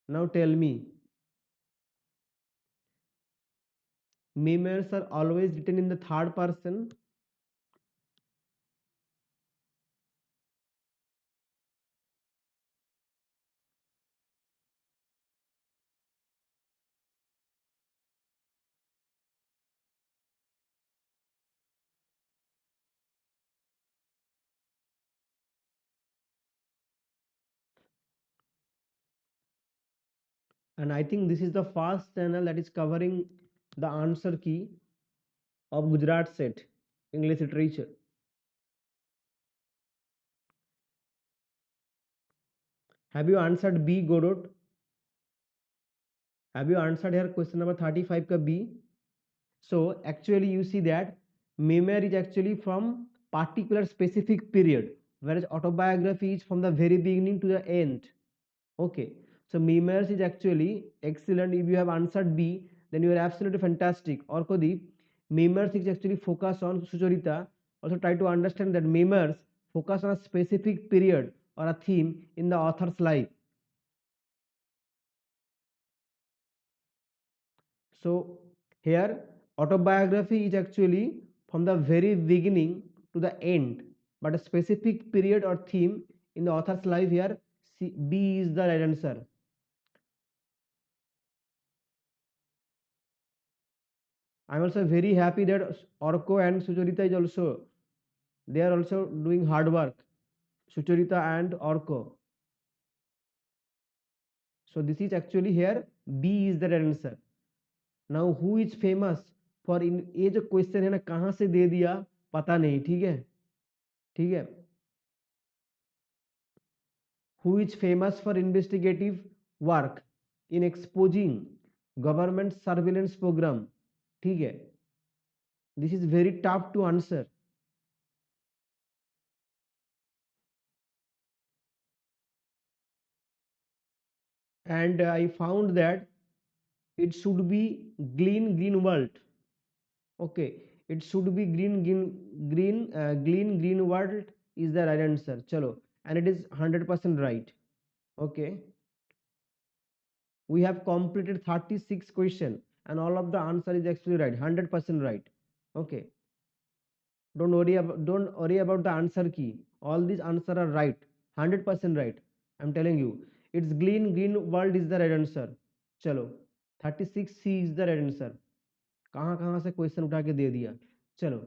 Now tell me. Memoirs are always written in the third person. And I think this is the first channel that is covering the answer key of Gujarat State English Literature. Have you answered B, Godot? Have you answered here question number 35 ka B? So actually you see that memoir is actually from particular specific period, whereas autobiography is from the very beginning to the end. Okay, so memoirs is actually excellent. If you have answered B, then you are absolutely fantastic. Or Kodeep, memoirs is actually focus on Sucharita. Also try to understand that memoirs focus on a specific period or a theme in the author's life. So here autobiography is actually from the very beginning to the end, but a specific period or theme in the author's life here, B is the right answer. I'm also very happy that Orko and Sucharita is also, they are also doing hard work. Sucharita and Orko. So this is actually here B is the right answer. Now who is famous for in ये जो question है ना कहाँ से दे दिया पता नहीं ठीक है ठीक है who is famous for investigative work in exposing government surveillance program ठीक है this is very tough to answer and I found that it should be Greenwald. Okay, it should be Greenwald is the right answer chalo and it is 100% right. Okay, we have completed 36 question and all of the answer is actually right 100% right. Okay, don't worry about the answer key, all these answer are right 100% right. I'm telling you it's Greenwald is the right answer. चलो 36C is the right answer. कहाँ कहाँ से question उठा के दे दिया. चलो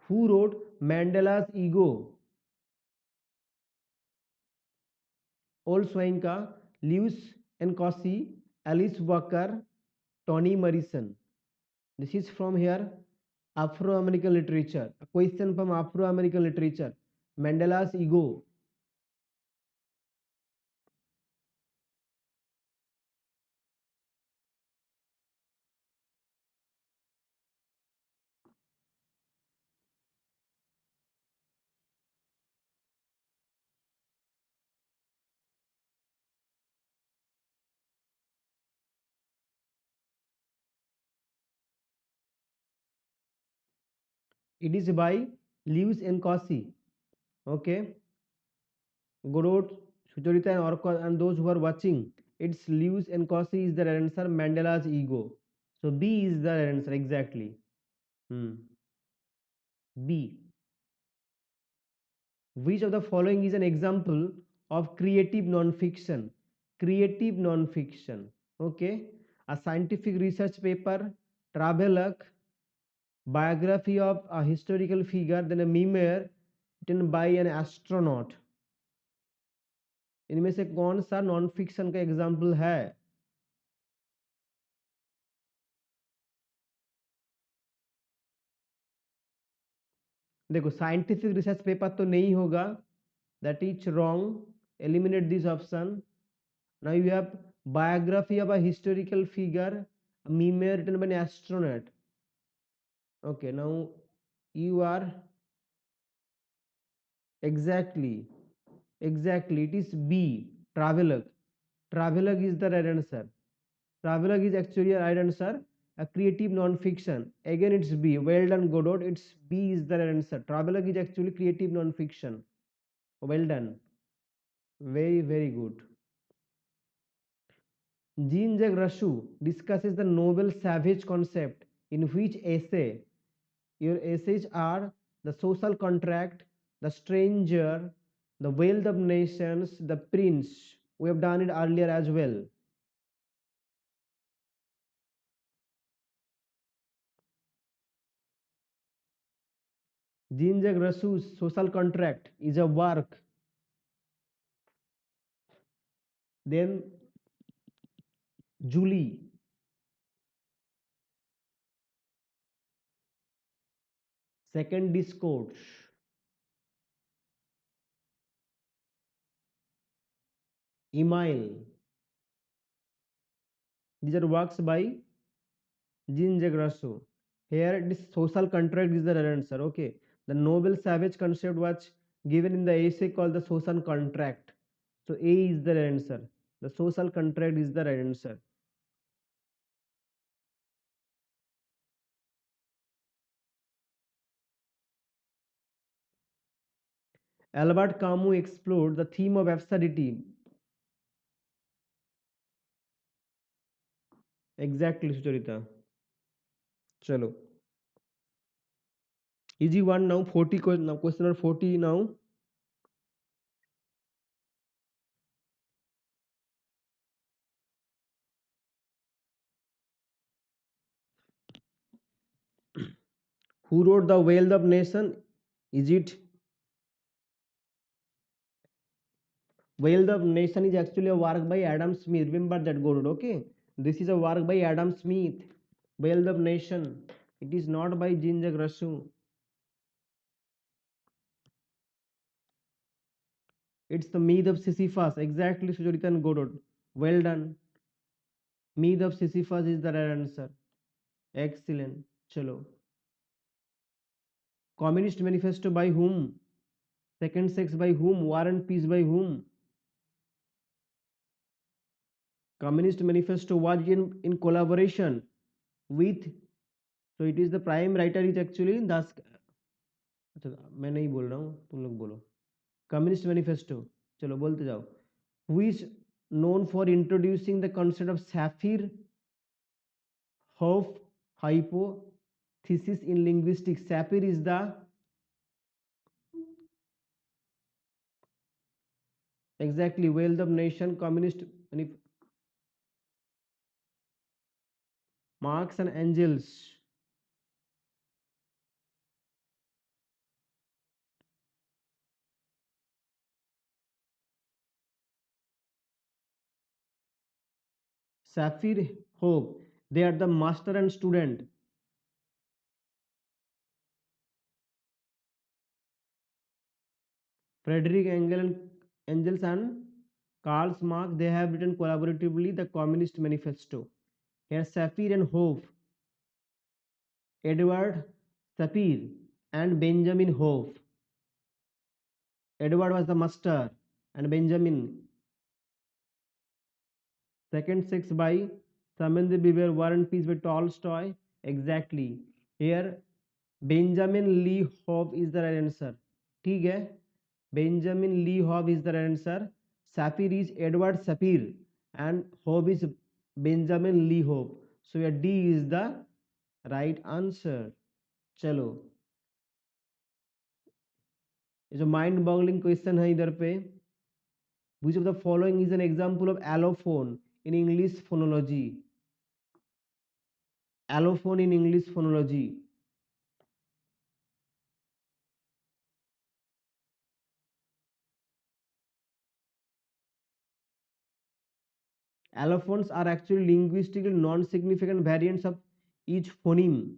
who wrote Mandela's Ego? Old Swanka, Lewis and Cossi, Alice Walker, Toni Morrison. This is from here Afro-American literature. A question from Afro-American literature. Mandela's Ego. It is by Lewis and Cossi. Okay. Godot, Sucharita and Orko and those who are watching, it's Lewis and Cossi is the answer. Mandela's Ego. So B is the answer exactly. B. Which of the following is an example of creative non-fiction? Creative non-fiction. Okay. A scientific research paper, travelogue, biography of a historical figure, then a memoir written by an astronaut. इनमें से कौन सा non fiction का example है? देखो scientific research paper तो नहीं होगा, that is wrong, eliminate this option. Now you have biography of a historical figure, a memoir written by an astronaut. Okay, now you are exactly it is B, travelogue. Travelogue is the right answer. Travelogue is actually a right answer. A creative non-fiction. Again, it's B. Well done, Godot. It's B is the right answer. Travelogue is actually creative non-fiction. Well done. Very, very good. Jean-Jacques Rousseau discusses the noble savage concept in which essay? Your essays are The Social Contract, The Stranger, The Wealth of Nations, The Prince. We have done it earlier as well. Jean-Jacques Rousseau's social contract is a work. Then Julie, second discourse, Emile. These are works by Jean-Jacques Rousseau. Here, this social contract is the right answer. Okay. The noble savage concept was given in the essay called the social contract. So A is the right answer. The social contract is the right answer. Albert Camus explored the theme of absurdity. Exactly, Sucharita. Chalo. Easy one now. 40 now. Question number 40 now. Who wrote the Wealth of Nation? Is it Wealth of Nation is actually a work by Adam Smith. Remember that, Gorod. Okay. This is a work by Adam Smith. Wealth of Nation. It is not by Jean-Jacques Rousseau. It's the Myth of Sisyphus. Exactly, Sucharita and Godot. Well done. Myth of Sisyphus is the right answer. Excellent. Chalo. Communist Manifesto by whom? Second Sex by whom? War and Peace by whom? Communist Manifesto was in collaboration with, so it is the prime writer is actually das. अच्छा मैं नहीं बोल रहा हूँ तुम लोग बोलो. Communist Manifesto. चलो बोलते जाओ. Who is known for introducing the concept of Sapir Hof hypothesis in linguistics? Sapir is the exactly Wealth of Nation. Communist Marx and Engels. Sapir Hope. They are the master and student. Frederick Engels and Karl Marx, they have written collaboratively the Communist Manifesto. Here, Sapir and Hope, Edward Sapir and Benjamin Hope. Edward was the master and Benjamin. Second Sex by Samantha Beaver, War and Peace by Tolstoy. Exactly. Here, Benjamin Lee Hope is the right answer. ठीक है. Benjamin Lee Hope is the right answer. Sapir is Edward Sapir and Hope is Benjamin Lee Hope. So your D is the right answer. चलो, ये जो mind boggling question है इधर पे. Which of the following is an example of allophone in English phonology? Allophone in English phonology. Allophones are actually linguistically non-significant variants of each phoneme.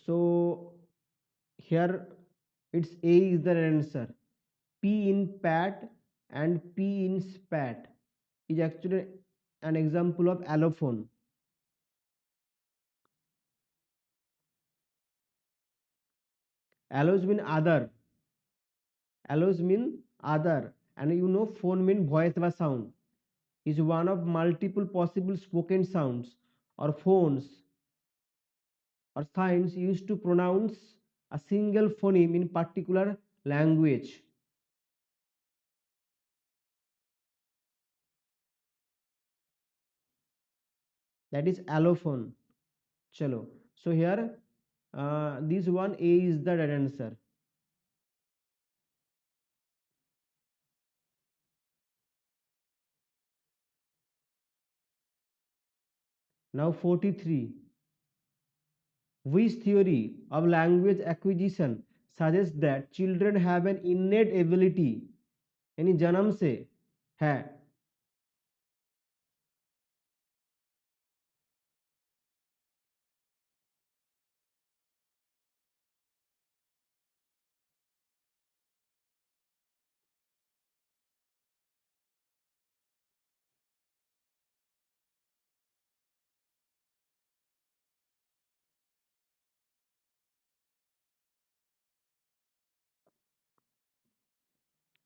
So here it's A is the answer. P in pat and P in spat is actually an example of allophone. Allos mean other. Allos mean other. And you know phone mean voice or sound. Is one of multiple possible spoken sounds or phones or signs used to pronounce a single phoneme in particular language. That is allophone. Chalo. So here this one A is the right answer. Now 43. Which theory of language acquisition suggests that children have an innate ability, यानी जन्म से है.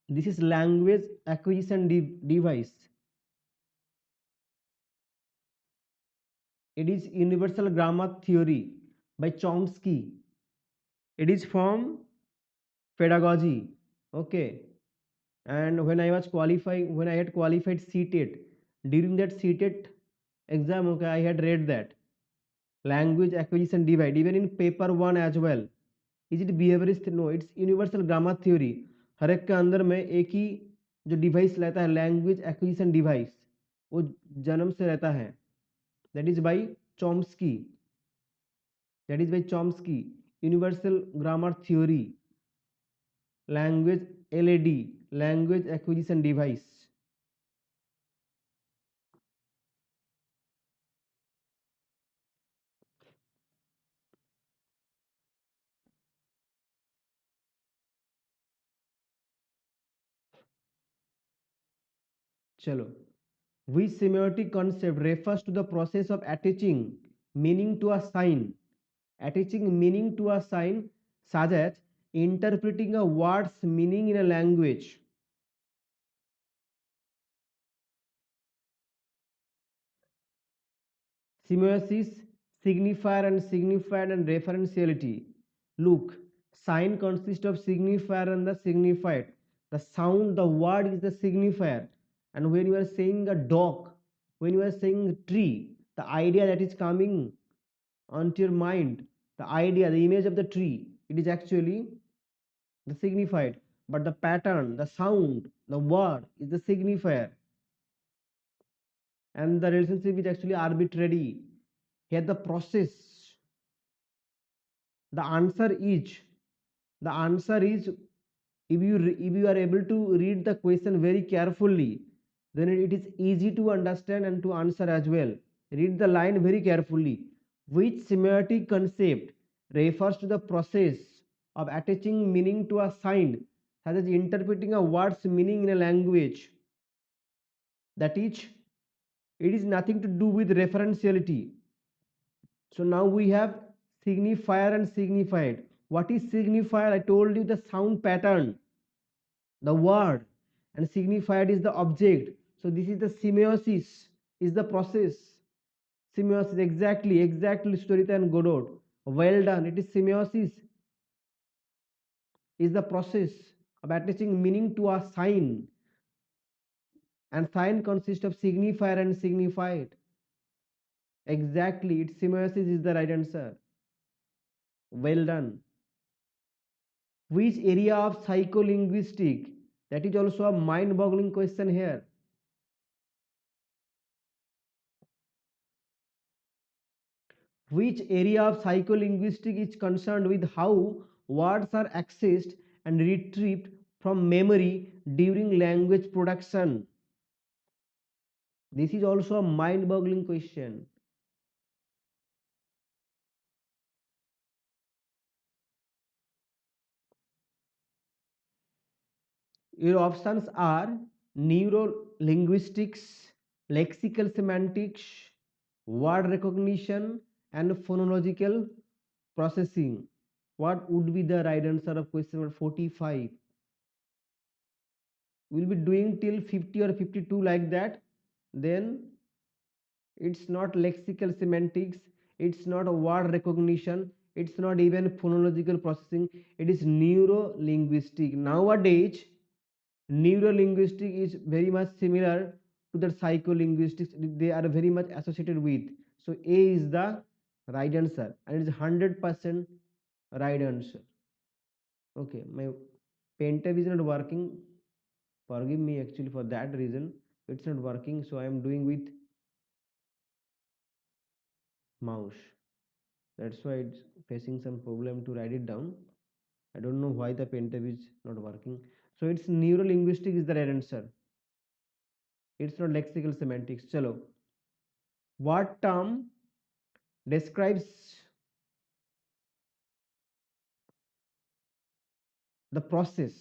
This is language acquisition device. It is universal grammar theory by Chomsky. It is from pedagogy. Okay. And when I was qualifying, when I had qualified CTET, during that CTET exam, okay, I had read that language acquisition divide, even in paper one as well. Is it behaviorist? No, it's universal grammar theory. हर एक के अंदर में एक ही जो device रहता है, language acquisition device, वो जन्म से रहता है. That is by Chomsky. That is by Chomsky. Universal grammar theory, language LAD, language acquisition device. चलो. Which semiotic concept refers to the process of attaching meaning to a sign? Attaching meaning to a sign such as interpreting a word's meaning in a language. Semiosis, signifier and referentiality. Look, sign consists of signifier and the signified. The sound, the word is the signifier. And when you are saying a dog, when you are saying tree, the idea that is coming onto your mind, the idea, the image of the tree, it is actually the signified. But the pattern, the sound, the word is the signifier. And the relationship is actually arbitrary. Here the process, the answer is, the answer is, if you are able to read the question very carefully, then it is easy to understand and to answer as well. Read the line very carefully. Which semiotic concept refers to the process of attaching meaning to a sign, such as interpreting a word's meaning in a language? That is, it is nothing to do with referentiality. So now we have signifier and signified. What is signifier? I told you the sound pattern, the word, and signified is the object. So this is the semiosis, is the process. Semiosis, exactly, Storita and Godot. Well done. It is semiosis, is the process of attaching meaning to a sign, and sign consists of signifier and signified. Exactly, its semiosis is the right answer. Well done. Which area of psycholinguistic? That is also a mind-boggling question here. Which area of psycholinguistic is concerned with how words are accessed and retrieved from memory during language production? This is also a mind-boggling question. Your options are neuro-linguistics, lexical semantics, word recognition, and phonological processing. What would be the right answer of question number 45? We'll be doing till 50 or 52 like that. Then it's not lexical semantics, it's not word recognition, it's not even phonological processing, it is neuro-linguistic. Nowadays, neuro-linguistic is very much similar to the psycholinguistics. They are very much associated with. So A is the right answer, and it is 100% right answer. Okay, my pen tab is not working. Forgive me actually for that reason. It's not working, so I am doing with mouse. That's why it's facing some problem to write it down. I don't know why the pen tab is not working. So it's neuro-linguistic is the right answer. It's not lexical semantics. Chalo. What term describes the process,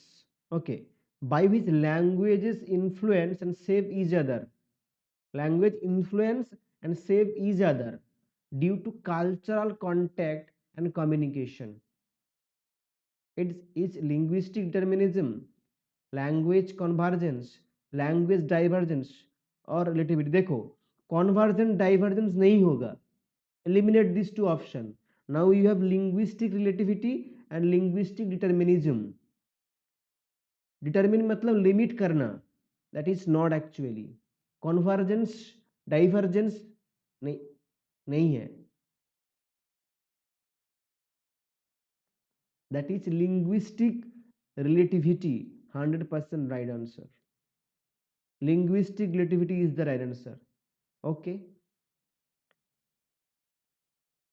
okay, by which languages influence and shape each other? Language influence and shape each other due to cultural contact and communication. It's linguistic determinism, language convergence, language divergence और relativity. देखो convergent divergence नहीं होगा, eliminate these two options. Now you have linguistic relativity and linguistic determinism. Determine मतलब limit करना, that is not actually. Convergence divergence नहीं, नहीं है, that is linguistic relativity. 100% right answer. Linguistic relativity is the right answer. Okay,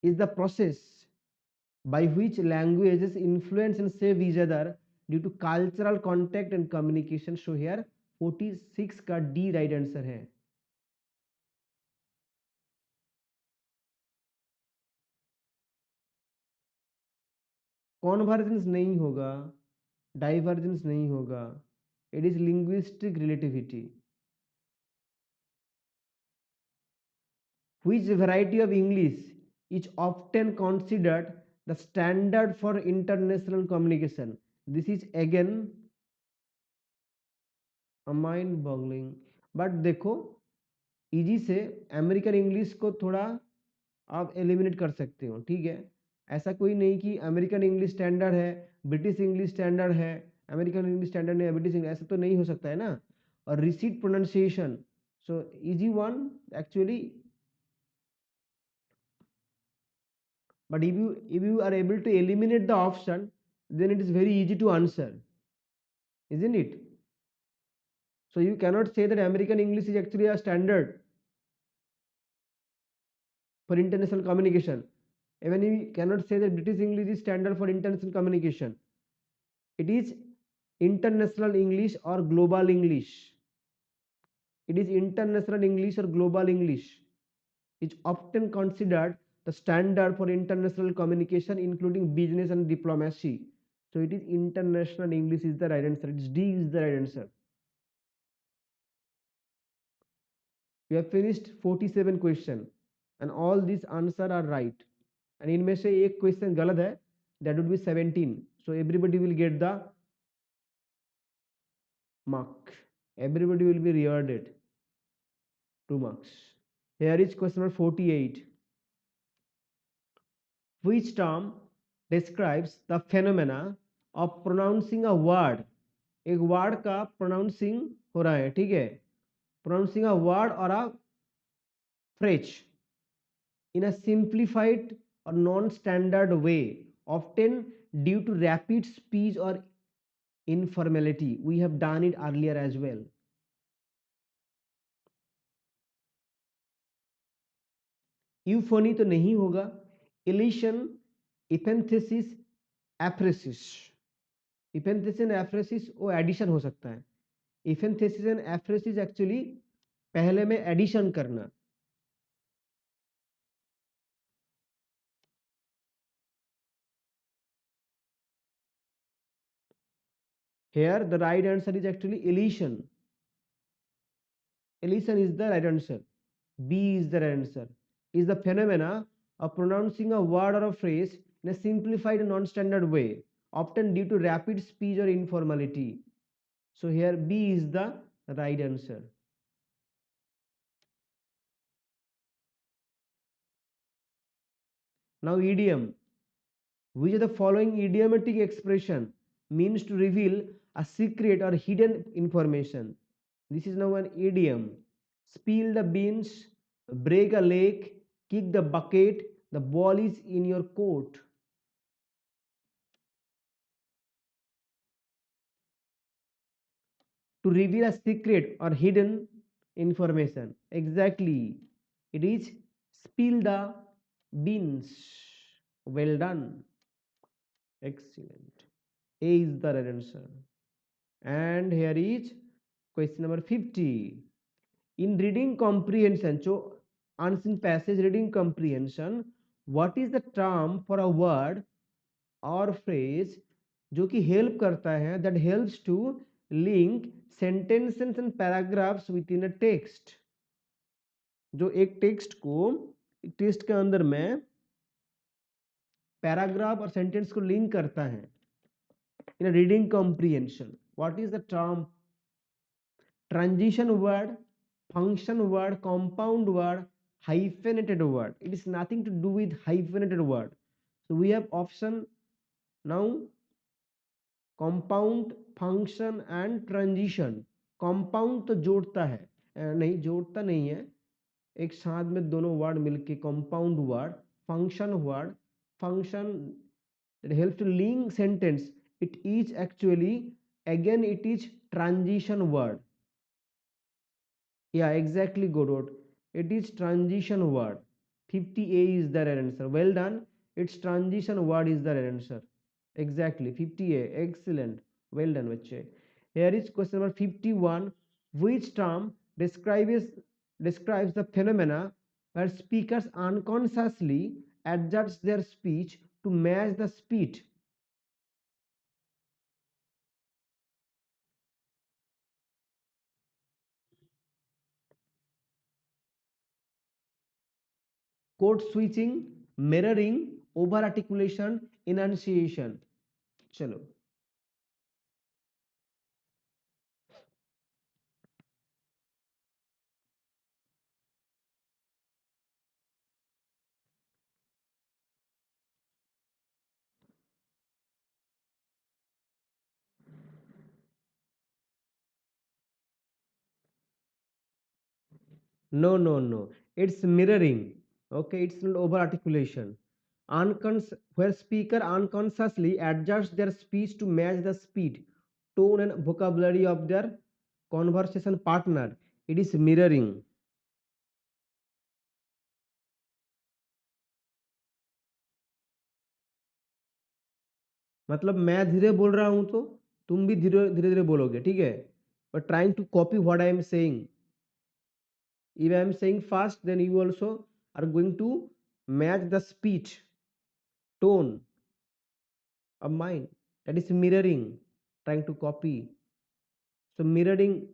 is the process by which languages influence and shape each other due to cultural contact and communication. So here 46 का D right answer है. Convergence नहीं होगा, divergence नहीं होगा, it is linguistic relativity. Which variety of English is often considered the standard for international communication? This is again a mind boggling. But देखो easy से American English को थोड़ा आप एलिमिनेट कर सकते हो, ठीक है. ऐसा कोई नहीं कि अमेरिकन इंग्लिश स्टैंडर्ड है, ब्रिटिश इंग्लिश स्टैंडर्ड है, अमेरिकन इंग्लिश स्टैंडर्ड नहीं है, ब्रिटिश इंग्लिश, ऐसा तो नहीं हो सकता है ना. और receipt pronunciation, so easy one actually. But if you are able to eliminate the option, then it is very easy to answer, isn't it? So you cannot say that American English is actually a standard for international communication. Even you cannot say that British English is standard for international communication. It is international English or global English. It is international English or global English. It's often considered the standard for international communication, including business and diplomacy. So it is international English is the right answer. It's D is the right answer. You have finished 47 question and all these answers are right. And इनमें से एक question गलत है, that would be 17. So everybody will get the mark. Everybody will be rewarded 2 marks. Here is question number 48. Which term describes the phenomena of pronouncing a word? एक word का pronouncing हो रहा है, ठीक है, pronouncing a word or a phrase in a simplified or non-standard way, often due to rapid speech or informality. We have done it earlier as well. Euphony तो नहीं होगा, elation, epenthesis, aphresis. Epenthesis and aphresis वो addition हो सकता है. Epenthesis and aphresis actually पहले में addition करना. Here the right answer is actually elation. Elation is the right answer. B is the right answer. Is the phenomena of pronouncing a word or a phrase in a simplified and non-standard way, often due to rapid speech or informality. So here B is the right answer. Now idiom. Which of the following idiomatic expression means to reveal a secret or hidden information? This is now an idiom. Spill the beans, break a leg, kick the bucket, the ball is in your court. To reveal a secret or hidden information. Exactly. It is spill the beans. Well done. Excellent. A is the right answer. And here is question number 50. In reading comprehension, so unseen passage reading comprehension, what is the term for a word or phrase जो कि help करता है, that helps to link sentences and paragraphs within a text, जो एक text को text के अंदर में पैराग्राफ और सेंटेंस को लिंक करता है इन reading comprehension. What is the term? Transition word, function word, compound word, hyphenated word. It is nothing to do with hyphenated word. So we have option now: compound, function and transition. compound तो जोड़ता है, नहीं जोड़ता नहीं है, एक साथ में दोनों वर्ड मिलके compound word. function word, function that helps to link sentence, it is actually, again it is transition word. Yeah, exactly, Godot. It is transition word. 50A is the right answer. Well done. Its transition word is the right answer. Exactly, 50A. Excellent. Well done, bachche. Here is question number 51. Which term describes the phenomena where speakers unconsciously adjust their speech to match the speed? Code switching, mirroring, over articulation, enunciation. Chalo. No, no, no. It's mirroring. Okay, it's not over articulation. Where speaker unconsciously adjusts their speech to match the speed, tone, and vocabulary of their conversation partner. It is mirroring. मतलब मैं धीरे बोल रहा हूं तो तुम भी धीरे धीरे धीरे बोलोगे, ठीक है? But trying to copy what I am saying. If I am saying fast, then you also are going to match the speech, tone of mine. That is mirroring, trying to copy. So mirroring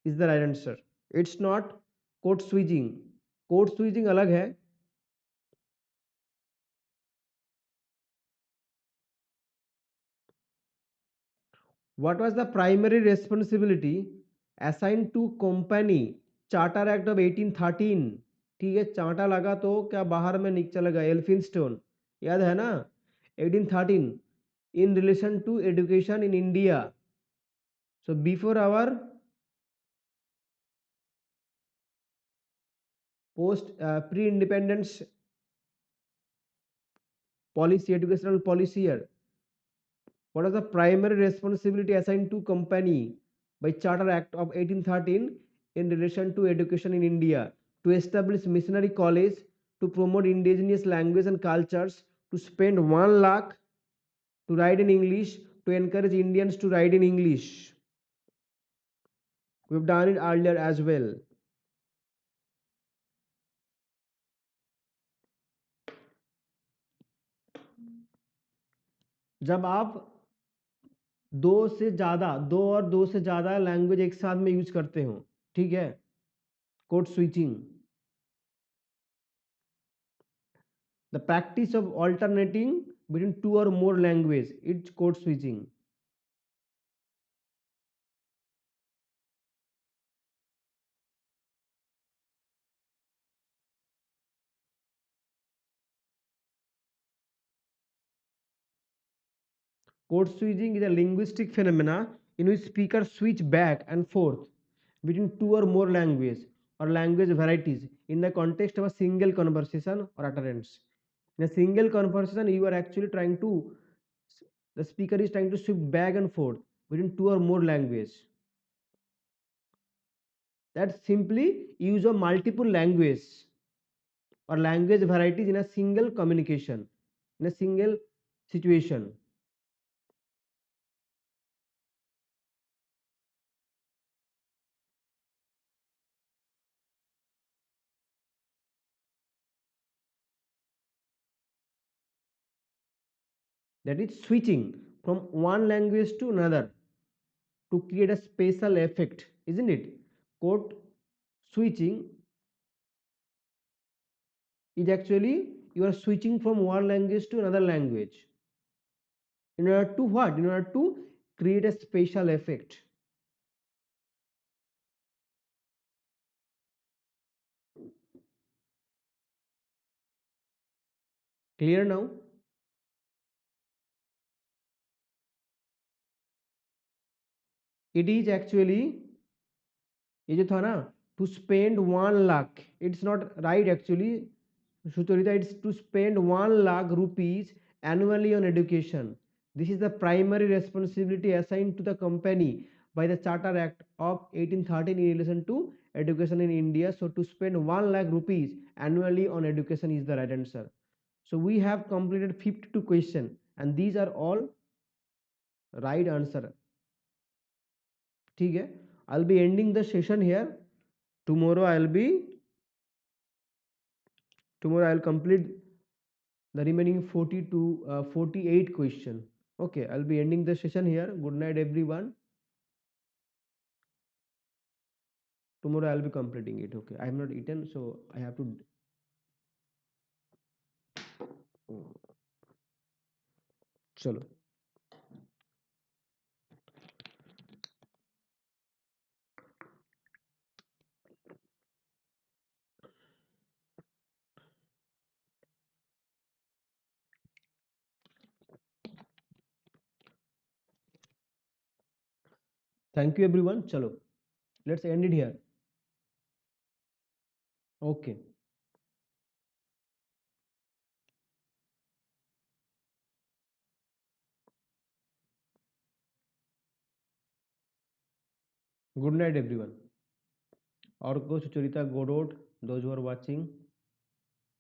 is the right answer. It's not code switching. Code switching अलग है. What was the primary responsibility assigned to company Charter Act of 1813? ठीक है, चांटा लगा तो क्या बाहर में चलेगा? एल्फिनस्टोन, याद है ना? 1813 in relation to education in India. So before our post pre-independence policy, educational policy here, what was the primary responsibility assigned to company by Charter Act of 1813 in relation to education in India? To establish missionary college, to promote indigenous language and cultures, to spend 1 lakh to write in English, to encourage Indians to write in English. We've done it earlier as well. जब आप दो और दो से ज्यादा language एक साथ में यूज करते हो, ठीक है, code switching. The practice of alternating between two or more languages, it's code switching. Code switching is a linguistic phenomena in which speakers switch back and forth between two or more languages or language varieties in the context of a single conversation or utterance. In a single conversation, you are actually trying to, the speaker is trying to switch back and forth between two or more languages. That's simply use of multiple languages or language varieties in a single communication. in a single situation. That is switching from one language to another to create a special effect, isn't it? Code switching is actually you are switching from one language to another language in order to what? In order to create a special effect. Clear now? It is actually ये जो था ना to spend 1 lakh, it's not right actually Sucharita, it's to spend 1 lakh rupees annually on education. This is the primary responsibility assigned to the company by the Charter Act of 1813 in relation to education in India. So to spend 1 lakh rupees annually on education is the right answer. So we have completed 52 questions and these are all right answer. ठीक है? I'll be ending the session here. Tomorrow I'll complete the remaining 40 to 48 question. Okay, I'll be ending the session here. Good night everyone. Tomorrow I'll be completing it. Okay, I have not eaten, so I have to. Chalo. Thank you everyone. Chalo. Let's end it here. Okay. Good night everyone. Orko, Sucharita, Godot, those who are watching.